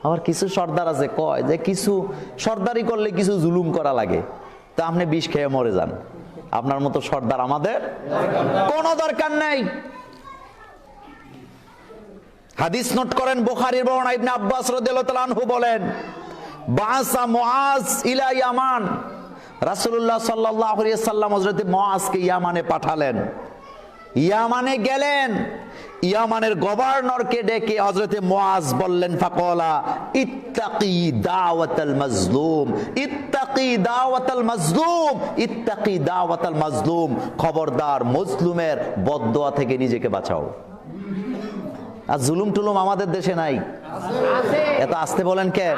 আবার কিছু সর্দার আছে কয় যে কিছু সর্দারি করলে কিছু জুলুম করা লাগে, তা আপনি বিষ খেয়ে মরে যান। আপনার মতো সর্দার আমাদের কোনো দরকার নাই। হাদিস নোট করেন, বুখারীর বর্ণনা, ইবনে আব্বাস রাদিয়াল্লাহু তাআলা আনহু বলেন, বাসা মুআজ ইলা ইয়ামান, রাসূলুল্লাহ সাল্লাল্লাহু আলাইহি ওয়াসাল্লাম হযরত মুআজকে ইয়ামানে পাঠালেন। ইয়ামানে গেলেন, ইয়ামানের গভর্নরকে ডেকে হযরত মুআজ বললেন, ফাকালা ইত্তাকি দাওয়াতাল মাজলুম, ইত্তাকি দাওয়াতাল মাজলুম, ইত্তাকি দাওয়াতাল মাজলুম, খবরদার মজলুমের বদদোয়া থেকে নিজেকে বাঁচাও। আর জুলুম টুলুম আমাদের দেশে নাই, এত আসতে বলেন কেন?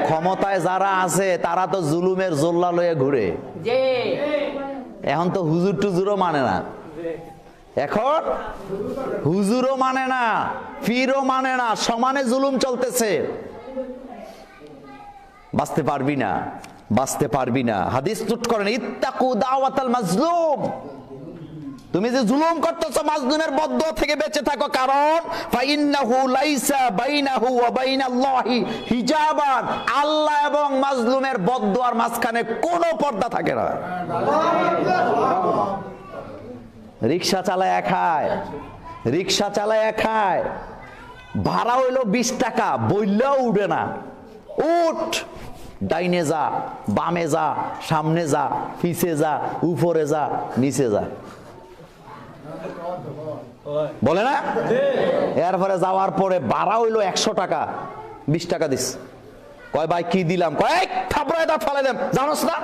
ক্ষমতায় যারা আছে তারা তো জুলুমের জোল্লা লয়ে ঘুরে। এখন তো হুজুর টুজুরও মানে না, এখন হুজুরও মানে না, পীরও মানে না, সমানে জুলুম চলতেছে। বাঁচতে পারবি না, বাঁচতে পারবি না। হাদিস নোট করেন, ইত্তাকু দাওয়াতাল মাজলুম, তুমি যে জুলুম করতেছো মাজলুমের বদদোয়া থেকে বেঁচে থাকো, কারণ ফাইন্নাহু লাইসা বাইনাহু ওয়া বাইনাল্লাহি হিজাবান, আল্লাহ এবং মাজলুমের বদদোয়ার মাঝখানে কোনো পর্দা থাকে না। রিকশা চালায় খায়, রিকশা চালায় খায়, ভাড়া হইলো 20 টাকা, বললেও উঠে না। উঠ, ডাইনে যা, বামে যা, সামনে যা, পিছে যা, উপরে যা, নিচে যা, বলে না? এরপরে যাওয়ার পরে ভাড়া হইলো 100 টাকা, 20 টাকা দিস। কয় ভাই কি দিলাম? কয় থাপড়ায় দাঁত ফালাই দেন, জানোস না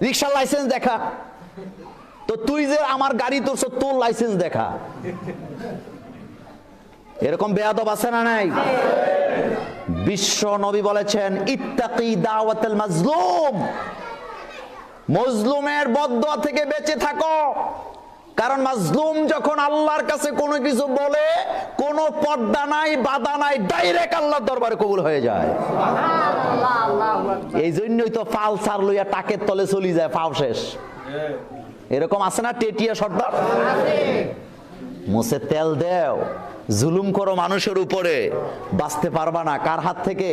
রিকশার লাইসেন্স দেখা। তো তুই যে আমার গাড়ি তোর, তোর লাইসেন্স দেখা। এরকম বেয়াদব আছে না নাই? বিশ্ব নবী বলেছেন, ইত্তাকি দাওয়াতাল মাজলুম, মজলুমের বদদোয়া থেকে বেঁচে থাকো। কারণ মাজলুম যখন আল্লাহর কাছে কোনো কিছু বলে, কোনো পর্দা নাই, বাধা নাই, ডাইরেক্ট আল্লাহর দরবারে কবুল হয়ে যায়। এই জন্যই তো ফাল সার লইয়া টাকের তলে চলি যায়, ফাও শেষ। এরকম আছে না টেটিয়া সর্দার? মুছে তেল দেও, জুলুম করো মানুষের উপরে, বাঁচতে পারবা না। কার হাত থেকে?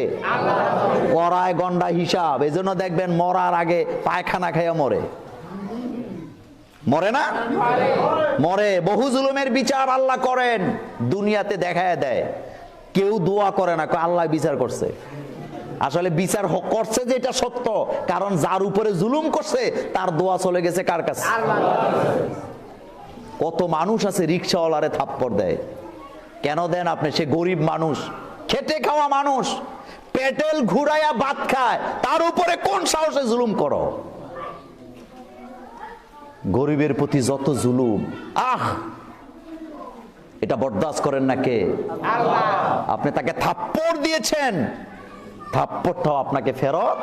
করায় গন্ডা হিসাব। এই জন্য দেখবেন মরার আগে পায়খানা খাইয়া মরে, মরে না? মরে। বহু জুলুমের বিচার আল্লাহ করেন, দুনিয়াতে দেখায় দেয়। কেউ দোয়া করে না, আল্লাহ বিচার করছে। আসলে বিচার করছে যে এটা সত্য, কারণ যার উপরে জুলুম করছে তার দোয়া চলে গেছে কার কাছে? কত মানুষ আছে রিকশাওয়ালারে থাপ্পড় দেয়, কেন দেন আপনি? সে গরিব মানুষ, খেটে খাওয়া মানুষ, পেটেল ঘুরাইয়া ভাত খায়, তার উপরে কোন সাহসে জুলুম করো? গরিবের প্রতি যত জুলুম, এটা বরদাস্ত করেন না কে? আল্লাহ। আপনি তাকে থাপ্পড় দিয়েছেন, থাপ্পড়টাও আপনাকে ফেরত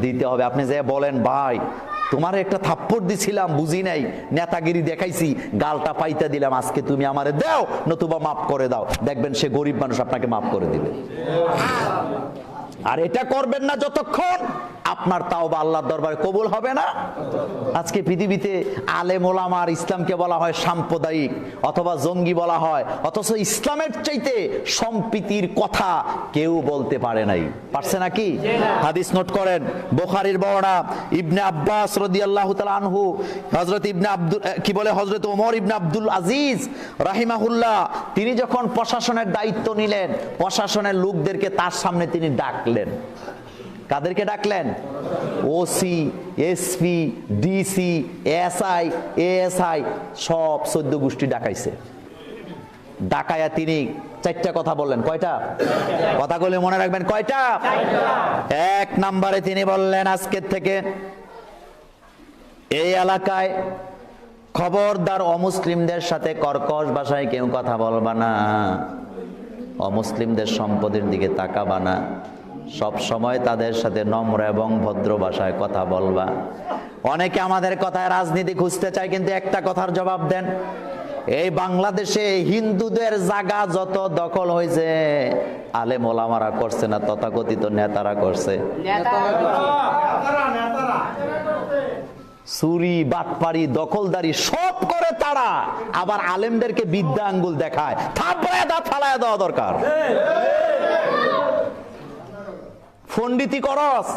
দিতে হবে। আপনি যে বলেন, ভাই তোমার একটা থাপ্পড় দিছিলাম, বুঝি নাই, নেতাগিরি দেখাইছি, গালটা পাইতে দিলাম, আজকে তুমি আমারে দাও, নতুবা মাফ করে দাও। দেখবেন সে গরিব মানুষ আপনাকে মাফ করে দিবে। আর এটা করবেন না যতক্ষণ আপনার তাওবা আল্লাহর দরবারে কবুল হবে না। আজকে পৃথিবীতে আলেম ওলামার ইসলামকে বলা হয় সাম্প্রদায়িক অথবা জঙ্গি বলা হয়, অথচ ইসলামের চাইতে সম্প্রীতির কথা কেউ বলতে পারে নাই। পারছে নাকি? হাদিস নোট করেন, বুখারীর বর্ণনা, ইবনে আব্বাস রাদিয়াল্লাহু তাআলা আনহু, হযরত ইবনে আব্দুল হযরত ওমর ইবনে আব্দুল আজিজ রাহিমাহুল্লাহ, তিনি যখন প্রশাসনের দায়িত্ব নিলেন, প্রশাসনের লোকদেরকে তার সামনে তিনি ডাকলেন। কাদেরকে ডাকলেন? OC, SP, DC, SI, ASI, সব 14 গোষ্ঠী ডাকাইছে। ডাকায়া তিনি 4টা কথা বললেন। কয়টা? কথাগুলো মনে রাখবেন, কয়টা? 1 নম্বরে তিনি বললেন, আজকের থেকে এই এলাকায় খবরদার অমুসলিমদের সাথে কর্কশ ভাষায় কেউ কথা বলবা না, অমুসলিমদের সম্পদের দিকে তাকাবা না, সব সময় তাদের সাথে নম্র এবং ভদ্র ভাষায় কথা বলবা। অনেকে আমাদের কথায় রাজনীতি খুঁজতে চায়, কিন্তু একটা কথার জবাব দেন, এই বাংলাদেশে হিন্দুদের জায়গা যত দখল হয়েছে আলেম ওলামারা করছে না, তথাকথিত নেতারা করছে। চুরি, বাটপারি, দখলদারি সব করে তারা, আবার আলেমদেরকে বিদ্যা আঙ্গুল দেখায়। থাপড়ায় দাঁত ফালায় দেওয়া দরকার। পণ্ডিতি করস,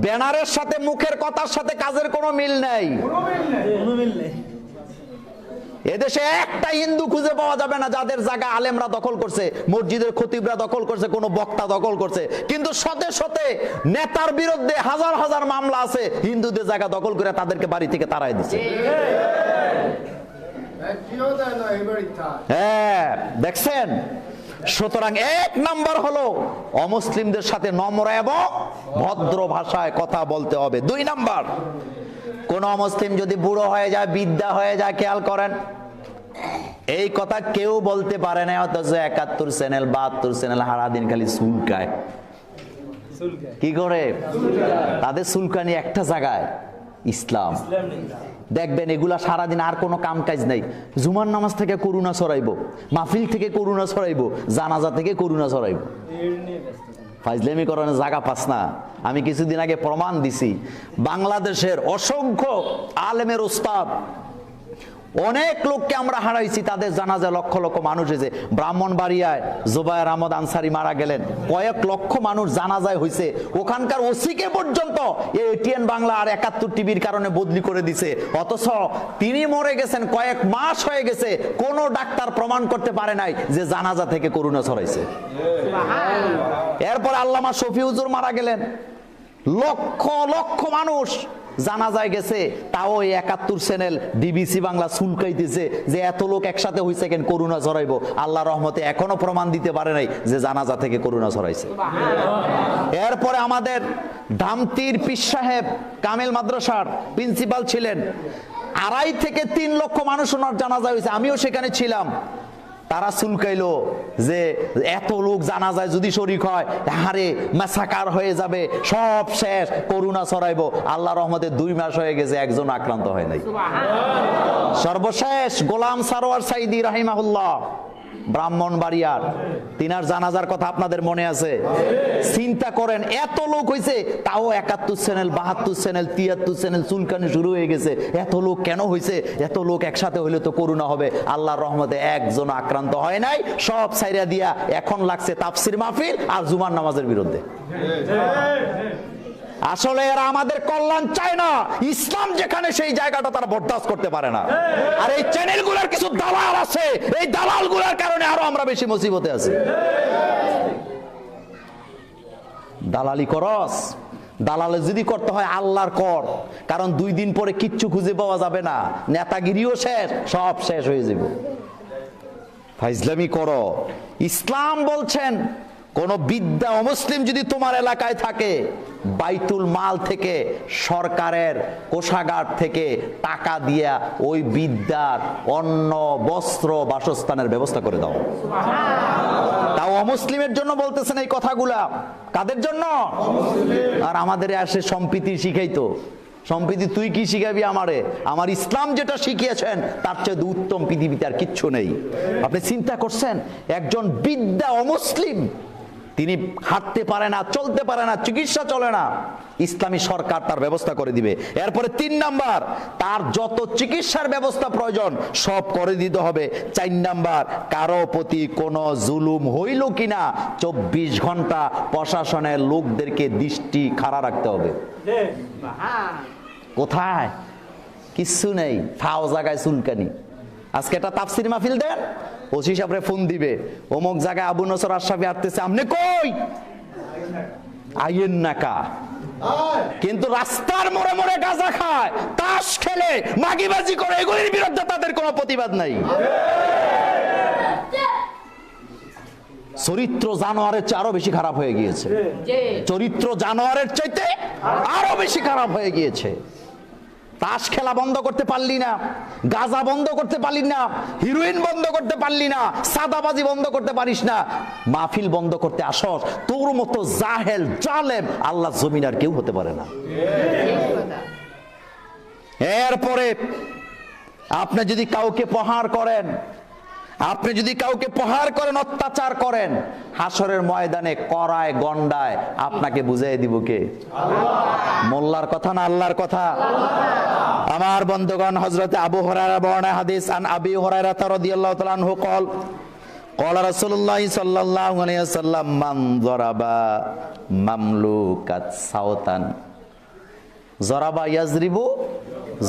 ব্যানারের সাথে মুখের কথার সাথে কাজের কোনো মিল নেই। এদেশে একটা হিন্দু খুঁজে পাওয়া যাবে না যাদের জায়গা আলেমরা দখল করছে, মসজিদের খতিবরা দখল করছে, কোনো বক্তা দখল করছে, কিন্তু শতে শতে নেতার বিরুদ্ধে হাজার হাজার মামলা আছে, হিন্দুদের জায়গা দখল করে তাদেরকে বাড়ি থেকে তাড়াই দিচ্ছে। হ্যাঁ, দেখছেন? সুতরাং 1 নম্বর হলো অমুসলিমদের সাথে নম্র এবং ভদ্র ভাষায় কথা বলতে হবে। 2 নম্বর, কোন অমুসলিম যদি বুড়ো হয়ে যায়, বিদ্যা হয়ে যায়, খেয়াল করেন, এই কথা কেউ বলতে পারে না, অথচ 71 চ্যানেল 72 চ্যানেল সারাদিন খালি চুলকায়। কি করে? তাদের চুলকানি একটা জায়গায়, ইসলাম। দেখবেন এগুলা সারাদিন আর কোনো কাম কাজ নাই। জুমার নামাজ থেকে করুণা ছড়াইবো, মাহফিল থেকে করুণা ছড়াইবো, জানাজা থেকে করুণা ছড়াইবো। ফাইজলামি করানোর জায়গা পাস না। আমি কিছুদিন আগে প্রমাণ দিছি, বাংলাদেশের অসংখ্য আলেমের উস্তাদ, অনেক লোককে আমরা হারাইছি, তাদের জানাজা লক্ষ লক্ষ মানুষ হয়েছে। ব্রাহ্মণবাড়িয়ায় জুবায়ের আহমদ আনসারী মারা গেলেন, কয়েক লক্ষ মানুষ জানাজায় হয়েছে। ওখানকার ওসিকে পর্যন্ত এটিএন বাংলা আর 71 টিভির কারণে বদলি করে দিছে, অথচ তিনি মরে গেছেন, কয়েক মাস হয়ে গেছে, কোন ডাক্তার প্রমাণ করতে পারে নাই যে জানাজা থেকে করুণা ছড়াইছে। এরপর আল্লামা শফি হুজুর মারা গেলেন, লক্ষ লক্ষ মানুষ জানাজায় গেছে, তাও 71 চ্যানেল ডিবিসি বাংলা চুলকাইতেছে যে এত লোক একসাথে হইছে কেন, করুণা ছড়াইবো। আল্লাহ রহমতে এখনো প্রমাণ দিতে পারে নাই যে জানাজা থেকে করুণা ছড়াইছে। এরপরে আমাদের ধামতির পীর সাহেব কামেল মাদ্রাসার প্রিন্সিপাল ছিলেন, 2.5 থেকে 3 লক্ষ মানুষ ওনার জানাজা হয়েছে, আমিও সেখানে ছিলাম। তারা চুলকাইলো যে এত লোক জানাজায় যদি শরীক হয়, হারে মাসাকার হয়ে যাবে, সব শেষ, করুণা ছড়াইবো। আল্লাহ রহমতে 2 মাস হয়ে গেছে, একজন আক্রান্ত হয় নাই। সর্বশেষ গোলাম সারোয়ার সাইদি রাহিমাহুল্লাহ, ব্রাহ্মণবাড়িয়ার, তিনার জানাজার কথা আপনাদের মনে আছে? চিন্তা করেন, এত লোক হয়েছে, তাও 71 চ্যানেল 72 চ্যানেল 73 চ্যানেল চুলকানি শুরু হয়ে গেছে। এত লোক কেন হয়েছে? এত লোক একসাথে হইলে তো করুণা হবে। আল্লাহর রহমতে একজন আক্রান্ত হয় নাই, সব ছাইরা দিয়া এখন লাগছে তাফসির মাহফিল আর জুমার নামাজের বিরুদ্ধে। আসলে এরা আমাদের কল্যাণ চায় না, ইসলাম যেখানে সেই জায়গাটা তারা বরদাস্ত করতে পারে না। আর এই চ্যানেলগুলোর কিছু দালাল আছে, এই দালালগুলোর কারণে আরো আমরা বেশি মুসিবতে আছি। দালালি করস, দালালে যদি করতে হয় আল্লাহর কর, কারণ 2 দিন পরে কিচ্ছু খুঁজে পাওয়া যাবে না, নেতাগিরিও শেষ, সব শেষ হয়ে যাবে। ফাইজলামি করো। ইসলাম বলছেন কোন বিদ্যা অমুসলিম যদি তোমার এলাকায় থাকে, বাইতুল মাল থেকে, সরকারের কোষাগার থেকে টাকা দিয়া ওই বিদ্যার অন্ন, বস্ত্র, বাসস্থানের ব্যবস্থা করে দাও। তাও অমুসলিমের জন্য বলতেছেন এই কথাগুলা। কাদের জন্য? আর আমাদের আসে সম্প্রীতি শিখাইতো। সম্প্রীতি তুই কি শিখাবি আমারে? আমার ইসলাম যেটা শিখিয়েছেন তার চেয়ে উত্তম পৃথিবীতে আর কিচ্ছু নেই। আপনি চিন্তা করছেন একজন বিদ্যা অমুসলিম, তিনি হাঁটতে পারে না, চলতে পারে না, চিকিৎসা চলে না, ইসলামী সরকার তার ব্যবস্থা করে দিবে। এরপরে 3 নাম্বার, তার যত চিকিৎসার ব্যবস্থা প্রয়োজন সব করে দিতে হবে। 4 নাম্বার, কারো প্রতি কোনো জুলুম হইল কিনা 24 ঘন্টা প্রশাসনের লোকদেরকে দৃষ্টি খাড়া রাখতে হবে। কোথায়? কিচ্ছু নেই, ফাও জায়গায় চুলকানি। আজকে একটা তাফসির মাহফিল দেন, ওসি সাহেবরে ফোন দিবে, অমুক জায়গায় আবু নসর আশরাফি আসতেছে, আপনি কই? আইয়েন না কা। কিন্তু রাস্তার মোড়ে মোড়ে গাঁজা খায়, তাস খেলে, মাগিবাজি করে, এগুলির বিরুদ্ধে তাদের কোনো প্রতিবাদ নাই। চরিত্র জানোয়ারের চেয়ে আরো বেশি খারাপ হয়ে গিয়েছে। চরিত্র জানোয়ারের চাইতে আরো বেশি খারাপ হয়ে গিয়েছে। তাস খেলা বন্ধ করতে পারলি না, গাঁজা বন্ধ করতে পারলি না, হিরোইন বন্ধ করতে পারলি না, সাদাবাজি বন্ধ করতে পারিস না, মাহফিল বন্ধ করতে আসস, তোর মতো জাহেল জালেম আল্লাহ জমিন আর কেউ হতে পারে না। এরপরে আপনি যদি কাউকে প্রহার করেন, আপনি যদি কাউকে প্রহার করেন, অত্যাচার করেন, হাসরের ময়দানে কড়ায় গন্ডায় আপনাকে বুঝিয়ে দিব কে? মোল্লার কথা না আল্লাহর কথা? আমার বন্ধুগণ, হযরতে আবু হুরায়রা বর্ণনা হাদিস, আন আবি হুরায়রা রাদিয়াল্লাহু তাআলা আনহু قال قال রাসূলুল্লাহ সাল্লাল্লাহু আলাইহি ওয়াসাল্লাম মান যারাবা মামলুকাত সাওতান যারাবা ইয়াজরিবু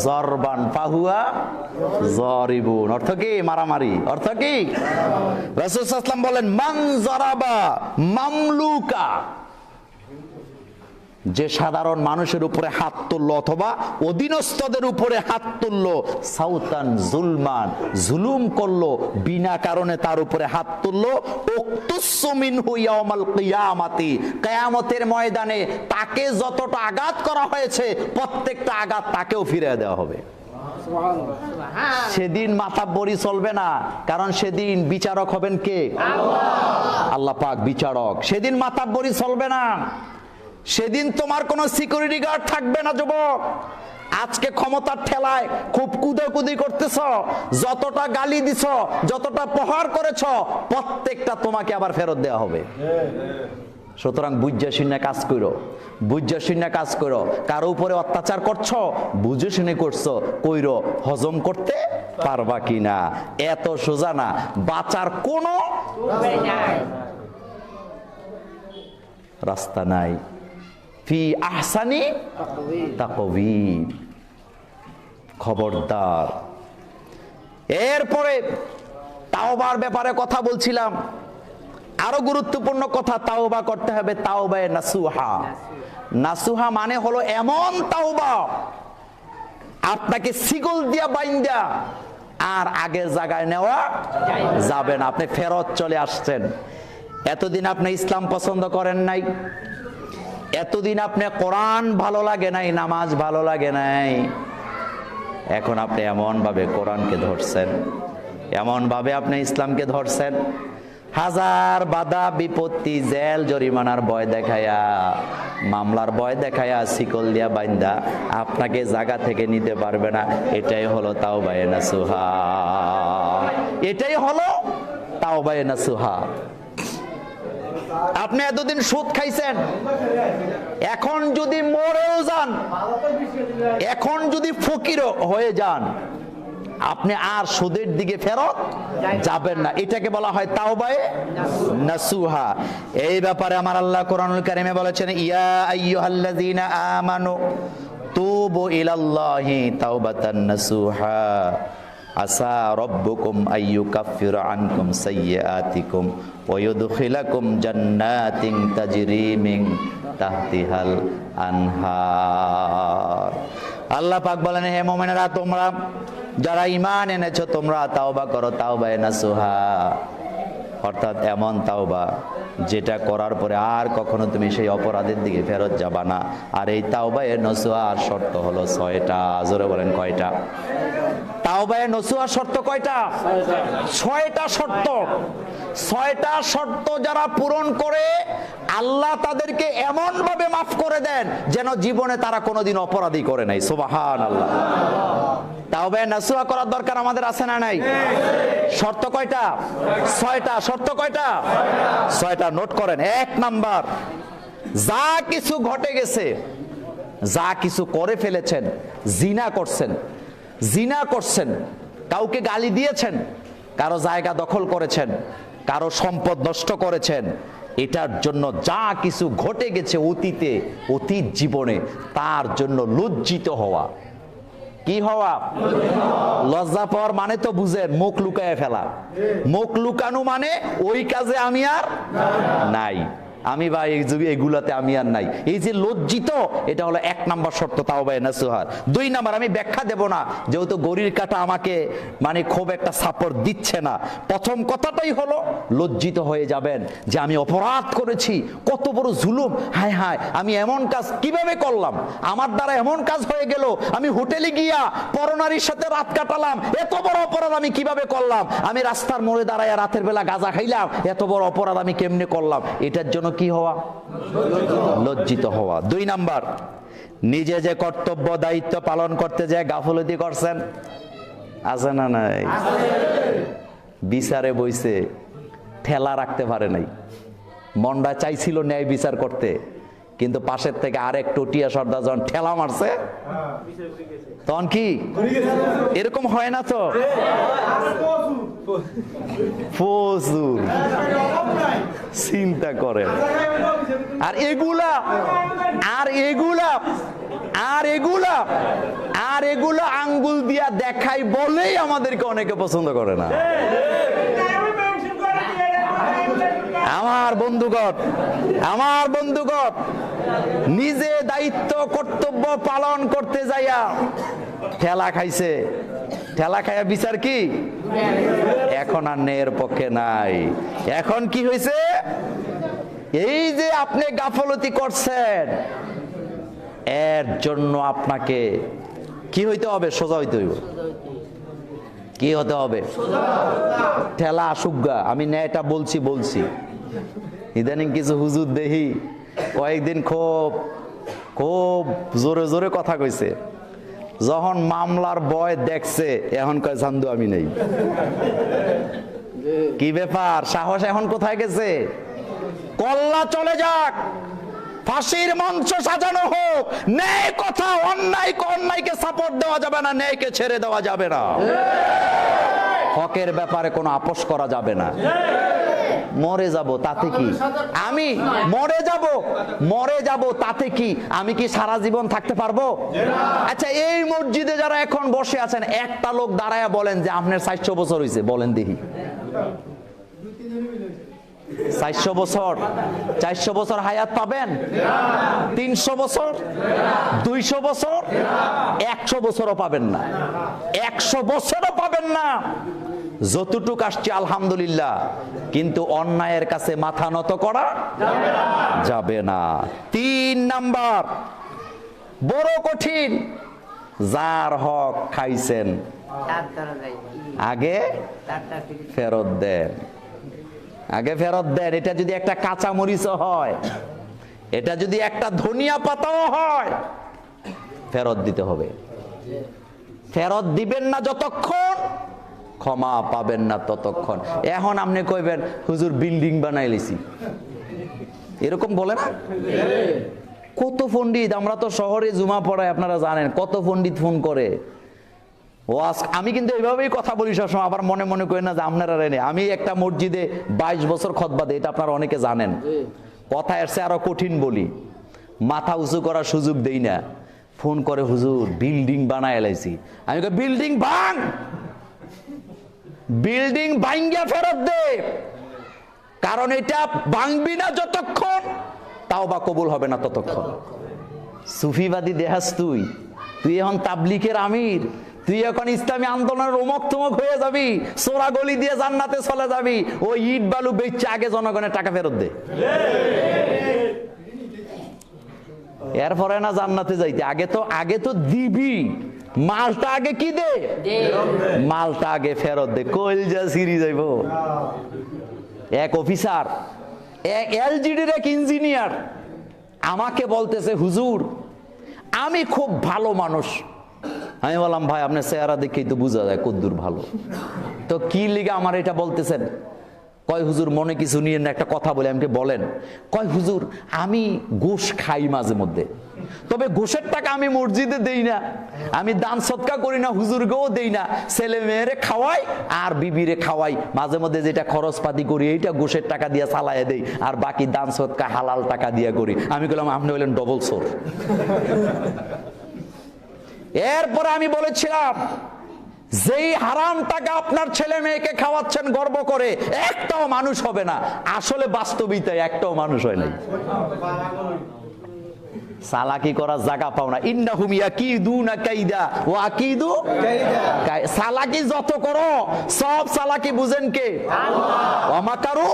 জরবান ফাহুয়া জরিবুন। অর্থ কি? মারামারি। অর্থ কি? রাসূল সাল্লাল্লাহু আলাইহি ওয়াসাল্লাম বলেন মান যারাবা মামলুকা, যে সাধারণ মানুষের উপরে হাত তুললো অথবা অধীনস্থদের উপরে হাত তুললো, সাউতান জুলমান, জুলুম করলো, বিনা কারণে তার উপরে হাত তুললো, উকতুসু মিনহু ইয়াউমাল কিয়ামাতি, কিয়ামতের ময়দানে তাকে যতটা আঘাত করা হয়েছে প্রত্যেকটা আঘাত তাকেও ফিরিয়ে দেওয়া হবে। সেদিন মাতাব্বরি চলবে না, কারণ সেদিন বিচারক হবেন কে? আল্লাহ পাক বিচারক। সেদিন মাতাব্বরি চলবে না, সেদিন তোমার কোনো সিকিউরিটি গার্ড থাকবে না। যুবক, আজকে ক্ষমতার ঠেলায় খুব কুদাকুদি করতেছ, যতটা গালি দিছ, যতটা প্রহার করেছ, প্রত্যেকটা তোমাকে আবার ফেরত দেওয়া হবে। সুতরাং বুঝে শুনে কাজ করো, বুঝে শুনে কাজ করো। কারো উপরে অত্যাচার করছো, বুঝে শুনে করছো, কইরো হজম করতে পারবা কিনা। এত সোজা না, বাঁচার কোনো রাস্তা নাই। ফি আহসানি তাকওয়িম, খবরদার। এরপরে তাওবার ব্যাপারে কথা বলছিলাম, আরো গুরুত্বপূর্ণ কথা, তাওবা করতে হবে তাওবায়ে নাসুহা। নাসুহা মানে হলো এমন তাওবা আপনাকে শিকল দিয়া বাইন্দা আর আগের জায়গায় নেওয়া যাবে না। আপনি ফেরত চলে আসছেন। এতদিন আপনি ইসলাম পছন্দ করেন নাই, এতদিন আপনি কোরআন ভালো লাগে নাই, নামাজ ভালো লাগে নাই, এখন আপনি এমন ভাবে কোরআনকে ধরছেন, এমন ভাবে আপনি ইসলামকে ধরছেন, হাজার বাধা বিপত্তি, জেল জরিমানার ভয় দেখায়া, মামলার ভয় দেখায়া, শিকল দিয়া বাইন্দা আপনাকে জায়গা থেকে নিতে পারবে না। এটাই হলো তাওবায়ে নাসুহা, এটাই হলো তাওবায়ে নাসুহা। আপনি এতদিন সুদ খাইছেন, এখন যদি মরেও যান, এখন যদি ফকির হয়ে যান, আপনি আর সুদের দিকে ফেরত যাবেন না। এটাকে বলা হয় তাওবায়ে নাসুহা। এই ব্যাপারে আমার আল্লাহ কোরআনুল কারীমে বলেছেন, ইয়া আইয়ুহাল্লাযীনা আমানু তুবু ইলাল্লাহি তাওবাতান নাসুহা আসা রাব্বুকুম আইয়ুকাফিরা আনকুম সাইয়্যাতিকুম ওয়া ইউদখিলাকুম জান্নাতিন তাজরি মিন তাহতিহাল আনহার। আল্লাহ পাক বলেন, হে মুমিনেরা, তোমরা যারা ঈমান এনেছো তোমরা তাওবা করো, তাওবায়ে নাসুহা, অর্থাৎ এমন তাওবা যেটা করার পরে আর কখনো তুমি সেই অপরাধের দিকে ফেরত যাবা না। আর এই তাওবায়ে নাসুহার শর্ত হলো 6টা। জোরে বলেন কয়টা? তাওবায়ে নাসুহার শর্ত কয়টা? 6টা শর্ত। 6টা শর্ত যারা পূরণ করে আল্লাহ তাদেরকে এমন ভাবে মাফ করে দেন যেন জীবনে তারা কোনোদিন অপরাধী করে নাই। সুবহানাল্লাহ। তাওবায়ে নাসুহা করার দরকার আমাদের আছে না নাই? শর্ত কয়টা? 6টা। শর্ত কয়টা? 6টা। নোট করেন। 1 নাম্বার, যা কিছু ঘটে গেছে, যা কিছু করে ফেলেছেন, জিনা করছেন, কাউকে গালি দিয়েছেন, কারো জায়গা দখল করেছেন, কারো সম্পদ নষ্ট করেছেন, এটার জন্য যা কিছু ঘটে গেছে অতীতে, অতীত জীবনে, তার জন্য লজ্জিত হওয়া। কি হওয়া? লজ্জা পাওয়ার মানে তো বুঝেন, মুখ লুকায় ফেলা। মুখ লুকানো মানে ওই কাজে আমি আর নাই, আমি ভাই এগুলাতে আমি আর নাই, এই যে লজ্জিত, এটা হলো 1 নাম্বার শর্ত তাওবায়ে নাসুহার। 2 নাম্বার, আমি ব্যাখ্যা দেব না যেহেতু গরির কাটা আমাকে মানে খুব একটা সাপোর্ট দিচ্ছে না। প্রথম কথাটাই হলো লজ্জিত হয়ে যাবেন যে আমি অপরাধ করেছি, কত বড় জুলুম, হায় হায় আমি এমন কাজ কিভাবে করলাম, আমার দ্বারা এমন কাজ হয়ে গেল, আমি হোটেলে গিয়া পরনারীর সাথে রাত কাটালাম, এত বড় অপরাধ আমি কিভাবে করলাম, আমি রাস্তার মোড়ে দাঁড়ায় রাতের বেলা গাঁজা খাইলাম, এত বড় অপরাধ আমি কেমনে করলাম, এটার জন্য কি হওয়া? লজ্জিত হওয়া। 2 নাম্বার, নিজে যে কর্তব্য দায়িত্ব পালন করতে যায় গাফলতি করছেন, আছে না নাই? বিচারে বইছে, ঠেলা রাখতে পারে নাই, মনটা চাইছিল ন্যায় বিচার করতে, কিন্তু পাশের থেকে আরেক টটিয়া সর্দার যখন ঠেলা মারছে তখন কি এরকম হয় না তো? প্রচুর চিন্তা করেন। আর এগুলা আঙ্গুল দিয়া দেখাই বলেই আমাদেরকে অনেকে পছন্দ করে না। আমার বন্ধুগণ নিজে দায়িত্ব কর্তব্য পালন করতে যাইয়া ঠেলা খাইছে, ঠেলা খাইয়া বিচার কি এখন আর ন্যায়ের পক্ষে নাই। এখন কি হয়েছে? এই যে আপনি গাফলতি করছেন, এর জন্য আপনাকে কি হইতে হবে? সোজা হইতে হইব। কি হতে হবে? ঠেলা আসুগা, আমি ন্যায়টা বলছি। ইদানিং কিছু হুজুর দেখি কয়েকদিন খুব জোরে জোরে কথা কইছে, যখন মামলার ভয় দেখছে এখন কয় জানদু আমি নেই। কি ব্যাপার? সাহস এখন কোথায় গেছে? কল্লা চলে যাক, ফাঁসির মঞ্চ সাজানো হোক, ন্যায় কথা, অন্যায়কে সাপোর্ট দেওয়া যাবে না, ন্যায়কে ছেড়ে দেওয়া যাবে না, হকের ব্যাপারে কোনো আপোষ করা যাবে না। মরে যাব তাতে কি? আমি মরে যাব তাতে কি? আমি কি সারা জীবন থাকতে পারবো? আচ্ছা, এই মসজিদে যারা এখন বসে আছেন, একটা লোক দাঁড়ায়া বলেন যে আপনার 400 বছর হয়েছে, বলেন দেখি। 400 বছর হায়াত পাবেন? 300 বছর, 200 বছর, 100 বছরও পাবেন না, 100 বছরও পাবেন না। যতটুক আসছে আলহামদুলিল্লাহ, কিন্তু অন্যায়ের কাছে মাথা নত করা যাবে না। 3 নাম্বার, বড় কঠিন, যার হক খাইছেন আগে ফেরত দেন, এটা যদি একটা কাঁচা মরিচ হয়, এটা যদি একটা ধনিয়া পাতাও হয়, ফেরত দিতে হবে। ফেরত দিবেন না যতক্ষণ, ক্ষমা পাবেন না ততক্ষণ। এখন আপনি কইবেন হুজুর বিল্ডিং বানাই লিছি, এরকম বলে না? কত পণ্ডিত, আমরা তো শহরে জুমা পড়াই, আপনারা জানেন কত পণ্ডিত ফোন করে, আমি কিন্তু এইভাবেই কথা বলি সবসময়, আবার মনে মনে করি না যে আপনারা রেনে। আমি একটা মসজিদে 22 বছর খুতবা দেই, এটা আপনারা অনেকে জানেন। কথা এসে আরো কঠিন বলি, মাথা উঁচু করার সুযোগ দেই না। ফোন করে, হুজুর বিল্ডিং বানায় এলাইছি। আমি কই বিল্ডিং ভাঙ, বিল্ডিং ভাঙ্গা ফেরত দে, কারণ এটা ভাঙবি না যতক্ষণ তাওবা কবুল হবে না ততক্ষণ। সুফিবাদী দেহাস তুই এখন তাবলিগের আমির, তুই এখন ইসলামী আন্দোলনের অমুক তমুক হয়ে যাবি, সোরা গলি দিয়ে জান্নাতে চলে যাবি। ওই ইট বালু বেচে আগে জনগণের টাকা ফেরত দে, এরপরে না জান্নাতে যাইতে। আগে তো দিবি, মালটা আগে কি দে, মালটা আগে ফেরত দে। কইলজা সিরি যাইব। এক অফিসার, এক এলজিডির এক ইঞ্জিনিয়ার আমাকে বলতেছে, হুজুর আমি খুব ভালো মানুষ। আমি বললাম, ভাই আপনার চেহারা দেখেই তো বোঝা যায় কদ্দুর ভালো। তো কি লিগে আমার এটা বলতেছেন? কয় হুজুর মনে কিছু নিয়ে না, একটা কথা বলে। আমাকে বলেন। কয় হুজুর আমি ঘুষ খাই মাঝে মধ্যে, তবে ঘুষের টাকা আমি মসজিদে দেই না, আমি দান সদকা করি না, হুজুরকেও দেই না, ছেলে মেয়েরে খাওয়াই আর বিবিরে খাওয়াই। মাঝে মধ্যে যেটা খরচপাতি করি এইটা ঘুষের টাকা দিয়ে চালাইয়া দেই, আর বাকি দান সদকা হালাল টাকা দিয়ে করি। আমি বললাম, আপনি বললেন ডবল সোর। এরপরে আমি বলেছিলাম, যেই হারাম টাকা আপনার ছেলে মেয়েকে খাওয়াচ্ছেন গর্ব করে, একটাও মানুষ হবে না। আসলে বাস্তবিকতায় একটাও মানুষ হয় নাই। সালাকি করার জায়গা পাও না। ইন্নাহুম ইয়াকিদুনা কাইদা ওয়া আকিদু কাইদা। সালাকি যত করো সব সালাকি বুঝেন কে? আল্লাহ। ওয়া মাকারু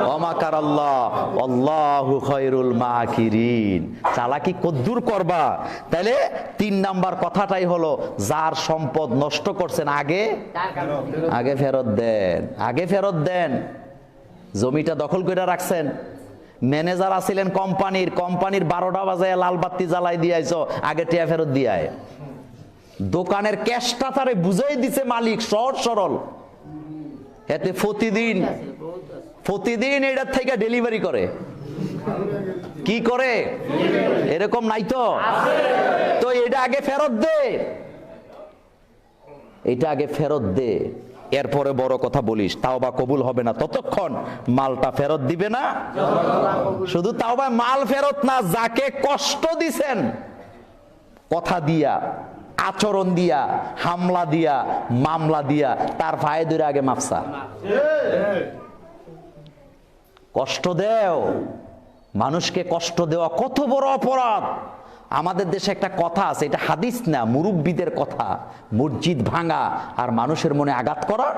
ওয়া মাকারাল্লাহ আল্লাহু খায়রুল মাকিরিন। চালাকি কদ্দুর করবা? তাহলে 3 নাম্বার কথাটাই হলো, যার সম্পদ নষ্ট করছেন আগে ফেরত দেন, আগে ফেরত দেন। জমিটা দখল করে রাখছেন, ম্যানেজার আছিলেন কোম্পানির 12টা বাজায় লাল বাতি জ্বালাই দিয়েছ, আগে টিয়া ফেরত দিয়ে। দোকানের ক্যাশটা তারে বুঝাই দিছে মালিক, সহজ সরল। এতে প্রতিদিন এটার থেকে ডেলিভারি করে। কি করে? এরকম নাই তো? তো এটা আগে ফেরত দে, এটা আগে ফেরত দে। এরপরে বড় কথা বলিস, তাওবা কবুল হবে না ততক্ষণ মালটা ফেরত দিবে না। শুধু তাওবা মাল ফেরত না, যাকে কষ্ট দিছেন কথা দিয়া, আচরণ দিয়া, হামলা দিয়া, মামলা দিয়া, তার পায়ে ধরে আগে মাফসা। কষ্ট দেও, মানুষকে কষ্ট দেওয়া কত বড় অপরাধ। আমাদের দেশে একটা কথা আছে, এটা হাদিস না, মুরব্বীদের কথা, মসজিদ ভাঙা আর মানুষের মনে আঘাত করা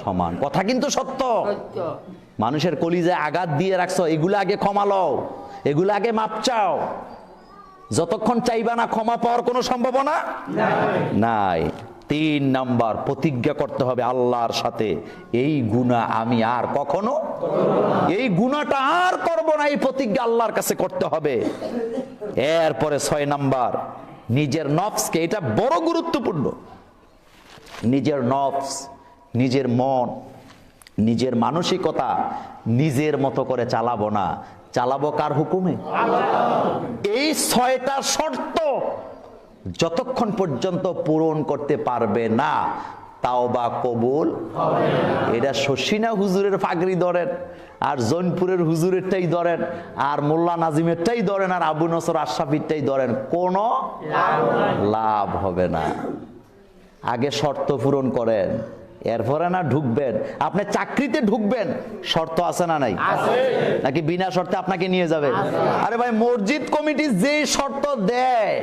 সমান। কথা কিন্তু সত্য। মানুষের কলিজায় আঘাত দিয়ে রাখছো, এগুলো আগে ক্ষমা লও, এগুলো আগে মাপ চাও। যতক্ষণ চাইবা না ক্ষমা পাওয়ার কোনো সম্ভাবনা নাই। 3 নাম্বার, প্রতিজ্ঞা করতে হবে আল্লাহর সাথে, এই গুনাহ আমি আর কখনো, এই গুনাহটা আর করব না, এই প্রতিজ্ঞা আল্লাহর কাছে করতে হবে। এরপরে 6 নাম্বার, নিজের নফসকে, এটা বড় গুরুত্বপূর্ণ, নিজের নফস, নিজের মন, নিজের মানসিকতা নিজের মতো করে চালাবো না, চালাবো কার হুকুমে? এই 6টা শর্ত যতক্ষণ পর্যন্ত পূরণ করতে পারবে না, তাওবা কবুল হবে না। এটা শশিনা হুজুরের পাগড়ি ধরেন, আর জৈনপুরের হুজুরেরটাই ধরেন, আর মোল্লা নাজিমেরটাই ধরেন, আর আবু নসর আশরাফিরটাই ধরেন, কোনো লাভ হবে না। আগে শর্ত পূরণ করেন, এরপরে না ঢুকবেন। আপনি চাকরিতে ঢুকবেন, শর্ত আছে না নাই? নাকি বিনা শর্তে আপনাকে নিয়ে যাবে? আরে ভাই, মসজিদ কমিটি যে শর্ত দেয়,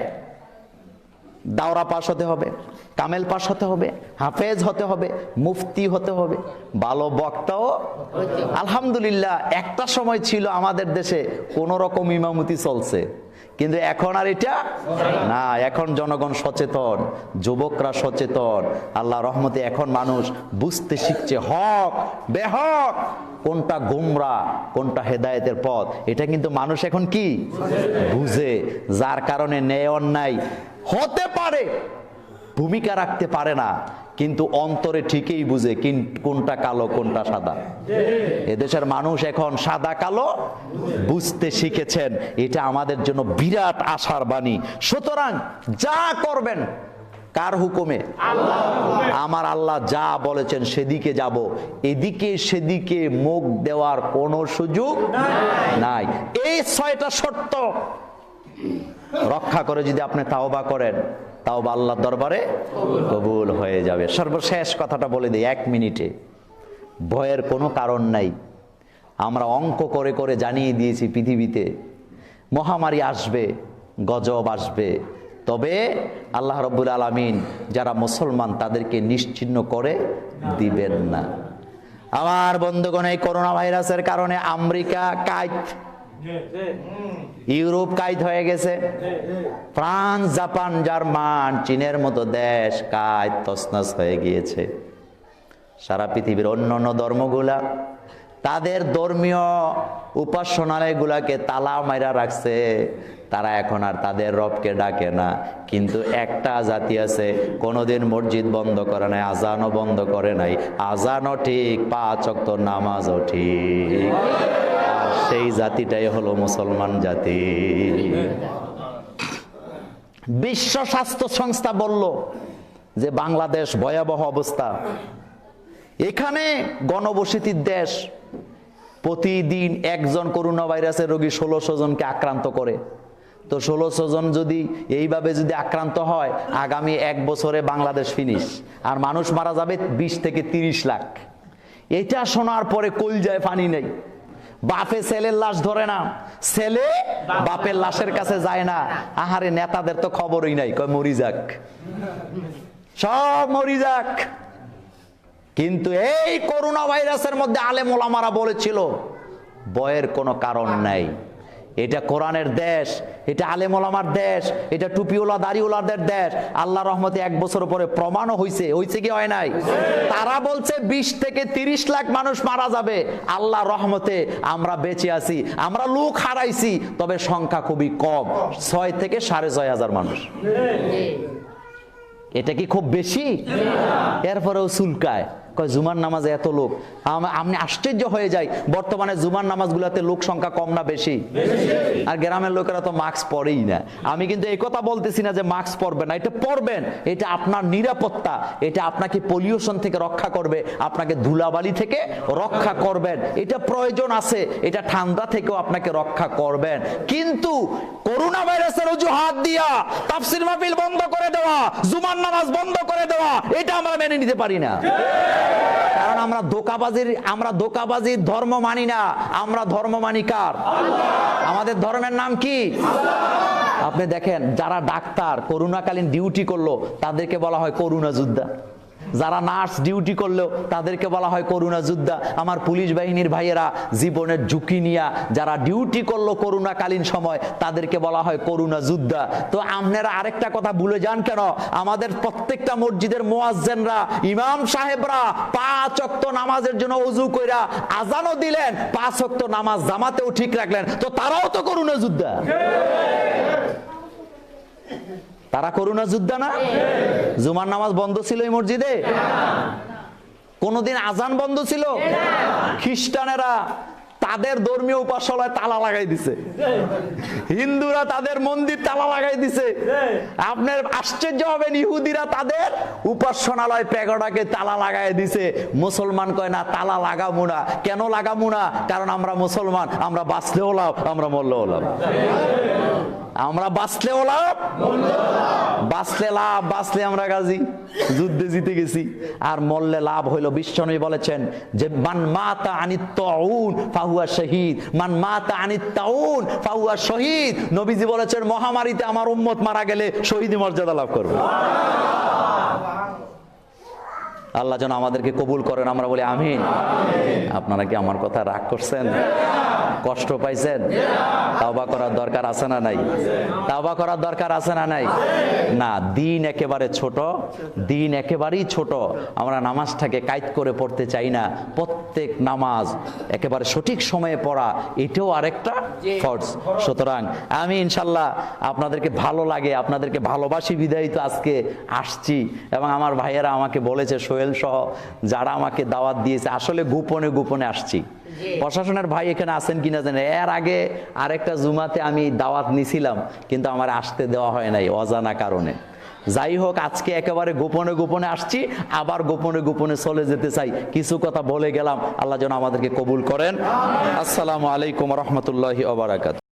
দাওরা পাস হতে হবে, কামেল পাস হতে হবে, হাফেজ হতে হবে, মুফতি হতে হবে, ভালো বক্তাও। আলহামদুলিল্লাহ, একটা সময় ছিল আমাদের দেশে কোন রকম ইমামতি চলছে, কিন্তু এখন আর এটা না। এখন জনগণ সচেতন, যুবকরা সচেতন, আল্লাহ রহমতে এখন মানুষ বুঝতে শিখছে হক বেহক, কোনটা গোমরা কোনটা হেদায়েতের পথ, এটা কিন্তু মানুষ এখন কি বুঝে। যার কারণে ন্যায় অন্যায় হতে পারে, ভূমিকা রাখতে পারে না, কিন্তু অন্তরে ঠিকই বুঝে কোনটা কালো কোনটা সাদা। এদেশের মানুষ এখন সাদা কালো বুঝতে শিখেছেন, এটা আমাদের জন্য বিরাট আশার বাণী। সুতরাং যা করবেন কার হুকুমে? আমার আল্লাহ যা বলেছেন সেদিকে যাব, এদিকে সেদিকে মুখ দেওয়ার কোনো সুযোগ নাই। এই 6টা শর্ত রক্ষা করে যদি আপনি তাওবা করেন, তাওবা আল্লাহর দরবারে কবুল হয়ে যাবে। সর্বশেষ কথাটা বলে দিই 1 মিনিটে, ভয়ের কোনো কারণ নাই। আমরা অঙ্ক করে করে জানিয়ে দিয়েছি পৃথিবীতে মহামারী আসবে, গজব আসবে, তবে আল্লাহ রাব্বুল আলামিন যারা মুসলমান তাদেরকে নিশ্চিহ্ন করে দিবেন না। আমার বন্ধুগণ, এই করোনা ভাইরাসের কারণে আমেরিকা কাইত, ইউরোপ কাইত হয়ে গেছে, ফ্রান্স, জাপান, জার্মান, চীনের মতো দেশ কাইত তছনছ হয়ে গিয়েছে। সারা পৃথিবীর অন্যান্য ধর্মগুলা তাদের ধর্মীয় উপাসনালয়গুলাকে তালা মাইরা রাখছে, তারা এখন আর তাদের রবকে ডাকে না। কিন্তু একটা জাতি আছে, কোনোদিন মসজিদ বন্ধ করে নাই, আজানও বন্ধ করে নাই, আজানও ঠিক, 5 ওয়াক্ত নামাজও ঠিক, আর সেই জাতিটাই হলো মুসলমান জাতি। বিশ্ব স্বাস্থ্য সংস্থা বলল যে বাংলাদেশ ভয়াবহ অবস্থা, এখানে গণবসতির দেশ, প্রতিদিন একজন করোনা ভাইরাসের রোগী 1600 জনকে আক্রান্ত করে। তো 1600 জন যদি এইভাবে যদি আক্রান্ত হয়, আগামী 1 বছরে বাংলাদেশ ফিনিশ, আর মানুষ মারা যাবে 20 থেকে 30 লাখ। এটা শোনার পরে কলজায় পানি নেই। বাপে ছেলের লাশ ধরে না, ছেলে বাপের লাশের কাছে যায় না। আহারে, নেতাদের তো খবরই নাই, কয় মরি যাক, সব মরি যাক। কিন্তু এই করোনা ভাইরাসের মধ্যে আলেম ওলামারা বলেছিল ভয়ের কোনো কারণ নাই। এটা কোরআনের দেশ, এটা আলেম ওলামার দেশ, এটা টুপিওয়ালা দাড়িওয়ালাদের দেশ। আল্লাহ রহমতে 1 বছর পরে প্রমাণও হয়েছে কি হয় নাই? তারা বলছে 20 থেকে 30 লাখ মানুষ মারা যাবে, আল্লাহ রহমতে আমরা বেঁচে আছি। আমরা লোক হারাইছি, তবে সংখ্যা খুবই কম, 6 থেকে 6500 মানুষ। এটা কি খুব বেশি? এরপরেও চুলকায়, কয় জুমার নামাজে এত লোক। আমি আশ্চর্য হয়ে যাই, বর্তমানে জুমার নামাজগুলোতে লোক সংখ্যা কম না বেশি? আর গ্রামের লোকেরা তো মাস্ক পরেই না। আমি কিন্তু এই কথা বলতেছি না যে মাস্ক পরবেন না, এটা পরবেন, এটা আপনার নিরাপত্তা, এটা আপনাকে পলিউশন থেকে রক্ষা করবে, আপনাকে ধুলাবালি থেকে রক্ষা করবেন, এটা প্রয়োজন আছে, এটা ঠান্ডা থেকেও আপনাকে রক্ষা করবেন। কিন্তু করোনা ভাইরাসের অজুহাত দিয়া তাফসীর মাহফিল বন্ধ করে দেওয়া, জুমার নামাজ বন্ধ করে দেওয়া, এটা আমরা মেনে নিতে পারি না। কারণ আমরা ধোঁকাবাজির ধর্ম মানি না, আমরা ধর্ম মানি কার? আমাদের ধর্মের নাম কি? আপনি দেখেন, যারা ডাক্তার করোনাকালীন ডিউটি করলো তাদেরকে বলা হয় করোনা যোদ্ধা, যারা নার্স ডিউটি করলো তাদেরকে বলা হয় করোনা যোদ্ধা। আমার পুলিশ বাহিনীর ভাইয়েরা জীবনের ঝুঁকি নিয়ে যারা ডিউটি করলো করোনাকালীন সময়, তাদেরকে বলা হয় করোনা যোদ্ধা। তো আপনারা আরেকটা কথা ভুলে যান কেন? আমাদের প্রত্যেকটা মসজিদের মুয়াজ্জিনরা, ইমাম সাহেবরা 5 ওয়াক্ত নামাজের জন্য ওযু কইরা আজানও দিলেন, 5 ওয়াক্ত নামাজ জামাতেও ঠিক রাখলেন, তো তারাও তো করোনা যোদ্ধা। তারা করোনা যোদ্ধা না? জুমার নামাজ বন্ধ ছিল এই মসজিদে? কোনদিন আজান বন্ধ ছিল? খ্রিস্টানেরা তাদের ধর্মীয় উপাসনায় তালা লাগাই দিছে, হিন্দুরা তাদের মন্দির তালা লাগাই দিছে। আপনার আশ্চর্য হবেন, ইহুদিরা তাদের উপাসনালয় প্যাগোডাকে তালা লাগাই দিছে। মুসলমান কয় না, তালা লাগামু না। কেন লাগামু না? কারণ আমরা মুসলমান, আমরা বাঁচলেও লাভ, আমরা মরলেও লাভ। আমরা বাঁচলেও লাভ, বাঁচলে লাভ, বাঁচলে আমরা গাজী, যুদ্ধে জিতে গেছি। আর মরলে লাভ হইল, বিশ্বনবী বলেছেন যে মান মাতা আনিত তাউন ফাহুয়া শহীদ, মান মাতা আনিত তাউন ফাহুয়া শহীদ। নবীজি বলেছেন মহামারীতে আমার উম্মত মারা গেলে শহীদি মর্যাদা লাভ করবে। আল্লাহ যেন আমাদেরকে কবুল করেন, আমরা বলি আমিন। আপনারা কি আমার কথা রাগ করছেন, কষ্ট পাইছেন? তাওবা করার দরকার আছে না নাই? তাওবা করার দরকার আছে না নাই? না, দিন একেবারে ছোট, দিন একেবারেই ছোট। আমরা নামাজটাকে কায়েদ করে পড়তে চাই না। প্রত্যেক নামাজ একেবারে সঠিক সময়ে পড়া, এটাও আরেকটা ফরজ। সুতরাং আমি ইনশাল্লাহ আপনাদেরকে ভালো লাগে, আপনাদেরকে ভালোবাসি বিধায় তো আজকে আসছি। এবং আমার ভাইয়েরা আমাকে বলেছে, সোহেল সহ যারা আমাকে দাওয়াত দিয়েছে, আসলে গোপনে গোপনে আসছি। প্রশাসনের ভাই এখানে আছেন কিনা জানেন, এর আগে আরেকটা জুমাতে আমি দাওয়াত নিছিলাম, কিন্তু আমার আসতে দেওয়া হয় নাই অজানা কারণে। যাই হোক, আজকে একেবারে গোপনে গোপনে আসছি, আবার গোপনে গোপনে চলে যেতে চাই। কিছু কথা বলে গেলাম, আল্লাহ যেন আমাদেরকে কবুল করেন। আসসালামু আলাইকুম রহমতুল্লাহি ওয়া বারাকাতুহু।